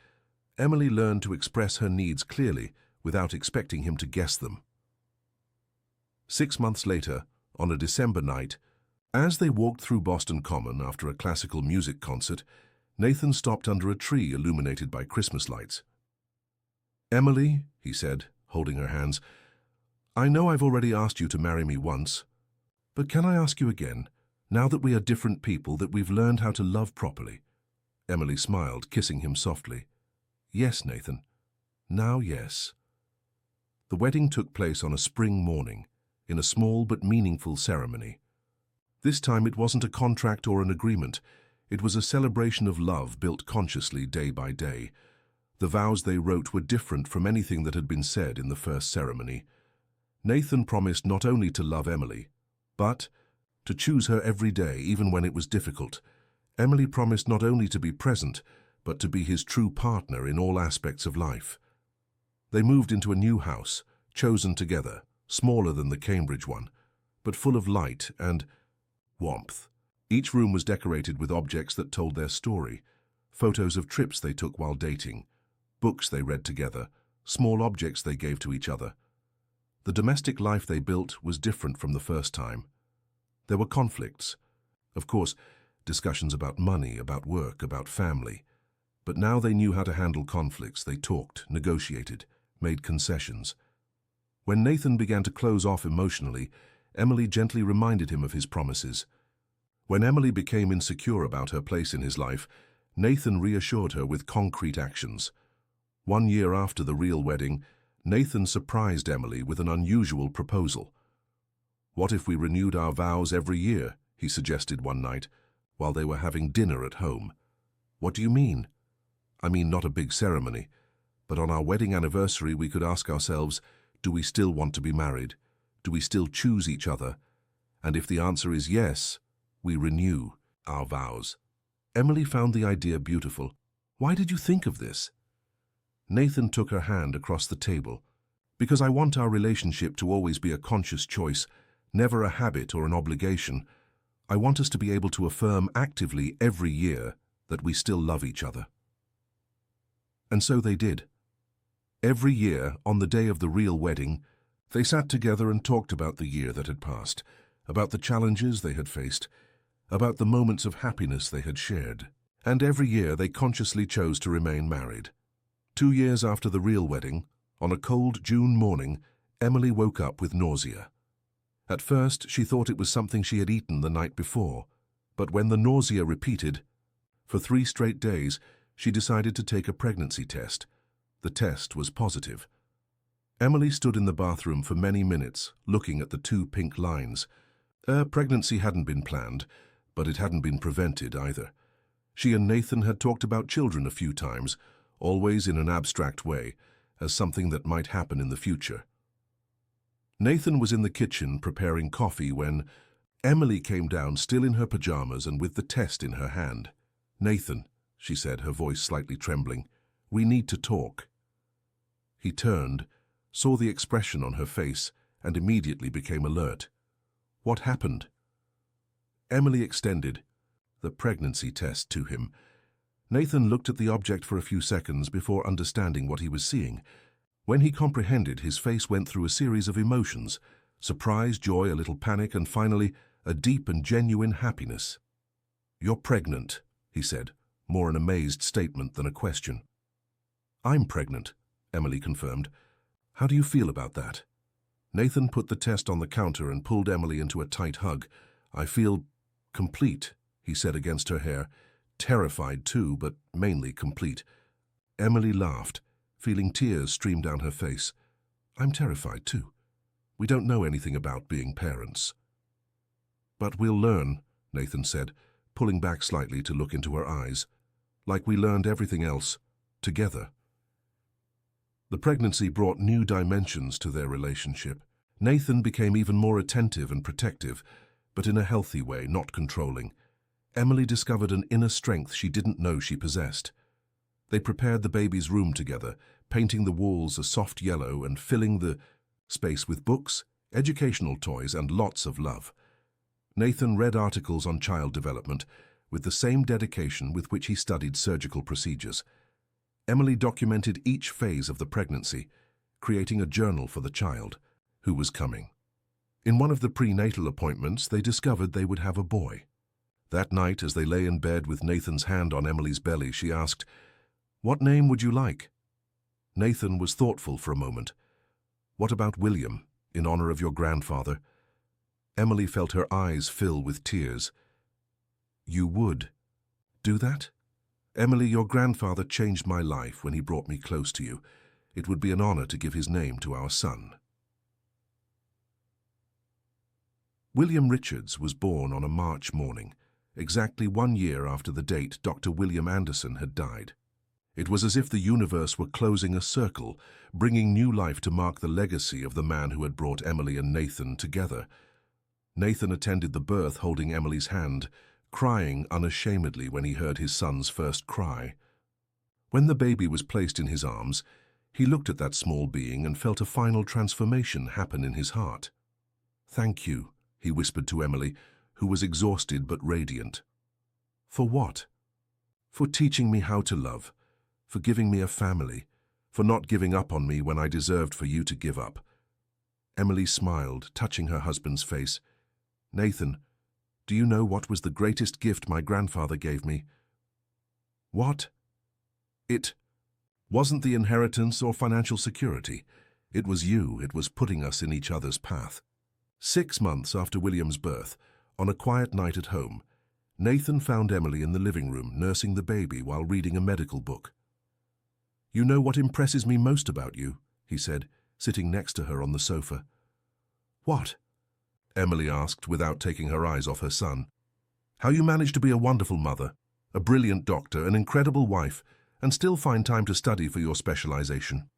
Emily learned to express her needs clearly, without expecting him to guess them. 6 months later, on a December night, as they walked through Boston Common after a classical music concert, Nathan stopped under a tree illuminated by Christmas lights. "Emily," he said, holding her hands, "I know I've already asked you to marry me once, but can I ask you again, now that we are different people, that we've learned how to love properly?" Emily smiled, kissing him softly. "Yes, Nathan. Now, yes." The wedding took place on a spring morning, in a small but meaningful ceremony. This time it wasn't a contract or an agreement. It was a celebration of love built consciously day by day. The vows they wrote were different from anything that had been said in the first ceremony. Nathan promised not only to love Emily, but to choose her every day, even when it was difficult. Emily promised not only to be present, but to be his true partner in all aspects of life. They moved into a new house, chosen together, smaller than the Cambridge one, but full of light and warmth. Each room was decorated with objects that told their story, photos of trips they took while dating, books they read together, small objects they gave to each other. The domestic life they built was different from the first time. There were conflicts. Of course, discussions about money, about work, about family. But now they knew how to handle conflicts. They talked, negotiated, made concessions. When Nathan began to close off emotionally, Emily gently reminded him of his promises. When Emily became insecure about her place in his life, Nathan reassured her with concrete actions. 1 year after the real wedding, Nathan surprised Emily with an unusual proposal. "What if we renewed our vows every year?" he suggested one night, while they were having dinner at home. "What do you mean?" "I mean not a big ceremony, but on our wedding anniversary we could ask ourselves, do we still want to be married? Do we still choose each other? And if the answer is yes, we renew our vows." Emily found the idea beautiful. "Why did you think of this?" Nathan took her hand across the table. "Because I want our relationship to always be a conscious choice, never a habit or an obligation. I want us to be able to affirm actively every year that we still love each other." And so they did. Every year, on the day of the real wedding, they sat together and talked about the year that had passed, about the challenges they had faced, about the moments of happiness they had shared. And every year they consciously chose to remain married. 2 years after the real wedding, on a cold June morning, Emily woke up with nausea. At first, she thought it was something she had eaten the night before, but when the nausea repeated, for 3 straight days, she decided to take a pregnancy test. The test was positive. Emily stood in the bathroom for many minutes, looking at the 2 pink lines. Her pregnancy hadn't been planned, but it hadn't been prevented either. She and Nathan had talked about children a few times, always in an abstract way, as something that might happen in the future. Nathan was in the kitchen preparing coffee when Emily came down, still in her pajamas and with the test in her hand. "Nathan," she said, her voice slightly trembling, "we need to talk." He turned, saw the expression on her face, and immediately became alert. "What happened?" Emily extended the pregnancy test to him. Nathan looked at the object for a few seconds before understanding what he was seeing. When he comprehended, his face went through a series of emotions: surprise, joy, a little panic, and finally, a deep and genuine happiness. "You're pregnant," he said, more an amazed statement than a question. "I'm pregnant," Emily confirmed. "How do you feel about that?" Nathan put the test on the counter and pulled Emily into a tight hug. "I feel complete," he said against her hair. Terrified too, but mainly complete. Emily laughed, feeling tears stream down her face. "I'm terrified too. We don't know anything about being parents." "But we'll learn," Nathan said, pulling back slightly to look into her eyes. "Like we learned everything else, together." The pregnancy brought new dimensions to their relationship. Nathan became even more attentive and protective, but in a healthy way, not controlling. Emily discovered an inner strength she didn't know she possessed. They prepared the baby's room together, painting the walls a soft yellow and filling the space with books, educational toys, and lots of love. Nathan read articles on child development with the same dedication with which he studied surgical procedures. Emily documented each phase of the pregnancy, creating a journal for the child, who was coming. In one of the prenatal appointments, they discovered they would have a boy. That night, as they lay in bed with Nathan's hand on Emily's belly, she asked, "What name would you like?" Nathan was thoughtful for a moment. "What about William, in honor of your grandfather?" Emily felt her eyes fill with tears. "You would do that? Emily, your grandfather changed my life when he brought me close to you. It would be an honor to give his name to our son." William Richards was born on a March morning, exactly 1 year after the date Dr. William Anderson had died. It was as if the universe were closing a circle, bringing new life to mark the legacy of the man who had brought Emily and Nathan together. Nathan attended the birth holding Emily's hand, crying unashamedly when he heard his son's first cry. When the baby was placed in his arms, he looked at that small being and felt a final transformation happen in his heart. "Thank you," he whispered to Emily, who was exhausted but radiant. "For what?" "For teaching me how to love, for giving me a family, for not giving up on me when I deserved for you to give up." Emily smiled, touching her husband's face. "Nathan, do you know what was the greatest gift my grandfather gave me?" "What?" "It wasn't the inheritance or financial security. It was you. It was putting us in each other's path." 6 months after William's birth, on a quiet night at home, Nathan found Emily in the living room nursing the baby while reading a medical book. "You know what impresses me most about you?" he said, sitting next to her on the sofa. "What?" Emily asked without taking her eyes off her son. "How you manage to be a wonderful mother, a brilliant doctor, an incredible wife, and still find time to study for your specialization."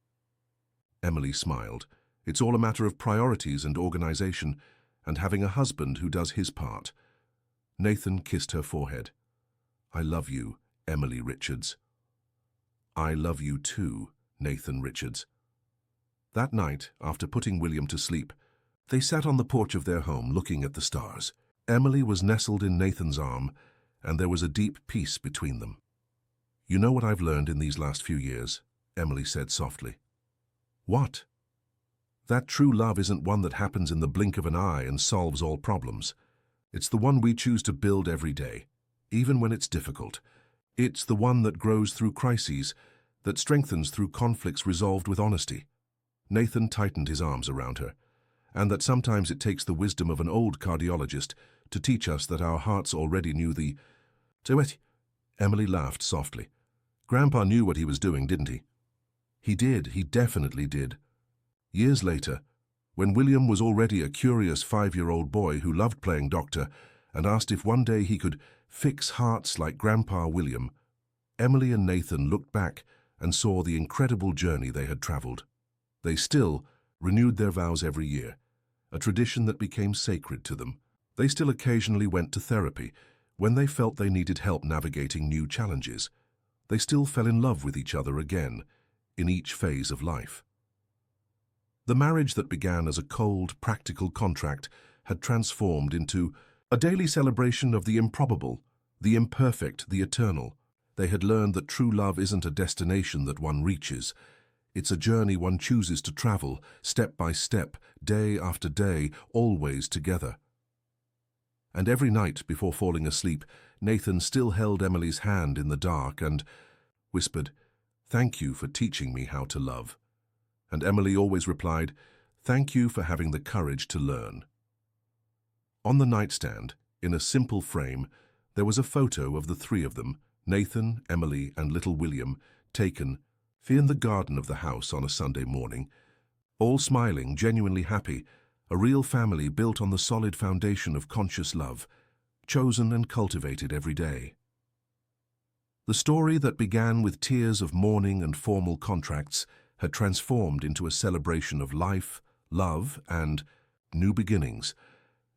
Emily smiled. "It's all a matter of priorities and organization, and having a husband who does his part." Nathan kissed her forehead. "I love you, Emily Richards." "I love you too, Nathan Richards." That night, after putting William to sleep, they sat on the porch of their home looking at the stars. Emily was nestled in Nathan's arm, and there was a deep peace between them. "You know what I've learned in these last few years," Emily said softly. "What?" "That true love isn't one that happens in the blink of an eye and solves all problems. It's the one we choose to build every day, even when it's difficult. It's the one that grows through crises, that strengthens through conflicts resolved with honesty." Nathan tightened his arms around her, "and that sometimes it takes the wisdom of an old cardiologist to teach us that our hearts already knew the—" Emily laughed softly. "Grandpa knew what he was doing, didn't he?" "He did, he definitely did." Years later, when William was already a curious 5-year-old boy who loved playing doctor and asked if one day he could fix hearts like Grandpa William, Emily and Nathan looked back and saw the incredible journey they had traveled. They still renewed their vows every year, a tradition that became sacred to them. They still occasionally went to therapy when they felt they needed help navigating new challenges. They still fell in love with each other again, in each phase of life. The marriage that began as a cold, practical contract had transformed into a daily celebration of the improbable, the imperfect, the eternal. They had learned that true love isn't a destination that one reaches. It's a journey one chooses to travel, step by step, day after day, always together. And every night before falling asleep, Nathan still held Emily's hand in the dark and whispered, "Thank you for teaching me how to love." And Emily always replied, "Thank you for having the courage to learn." On the nightstand, in a simple frame, there was a photo of the three of them, Nathan, Emily, and little William, taken in the garden of the house on a Sunday morning. All smiling, genuinely happy, a real family built on the solid foundation of conscious love, chosen and cultivated every day. The story that began with tears of mourning and formal contracts had transformed into a celebration of life, love, and new beginnings.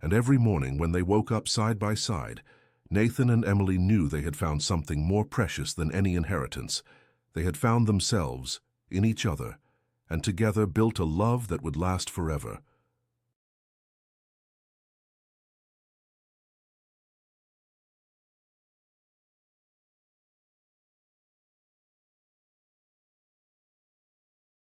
And every morning when they woke up side by side, Nathan and Emily knew they had found something more precious than any inheritance. They had found themselves, in each other, and together built a love that would last forever.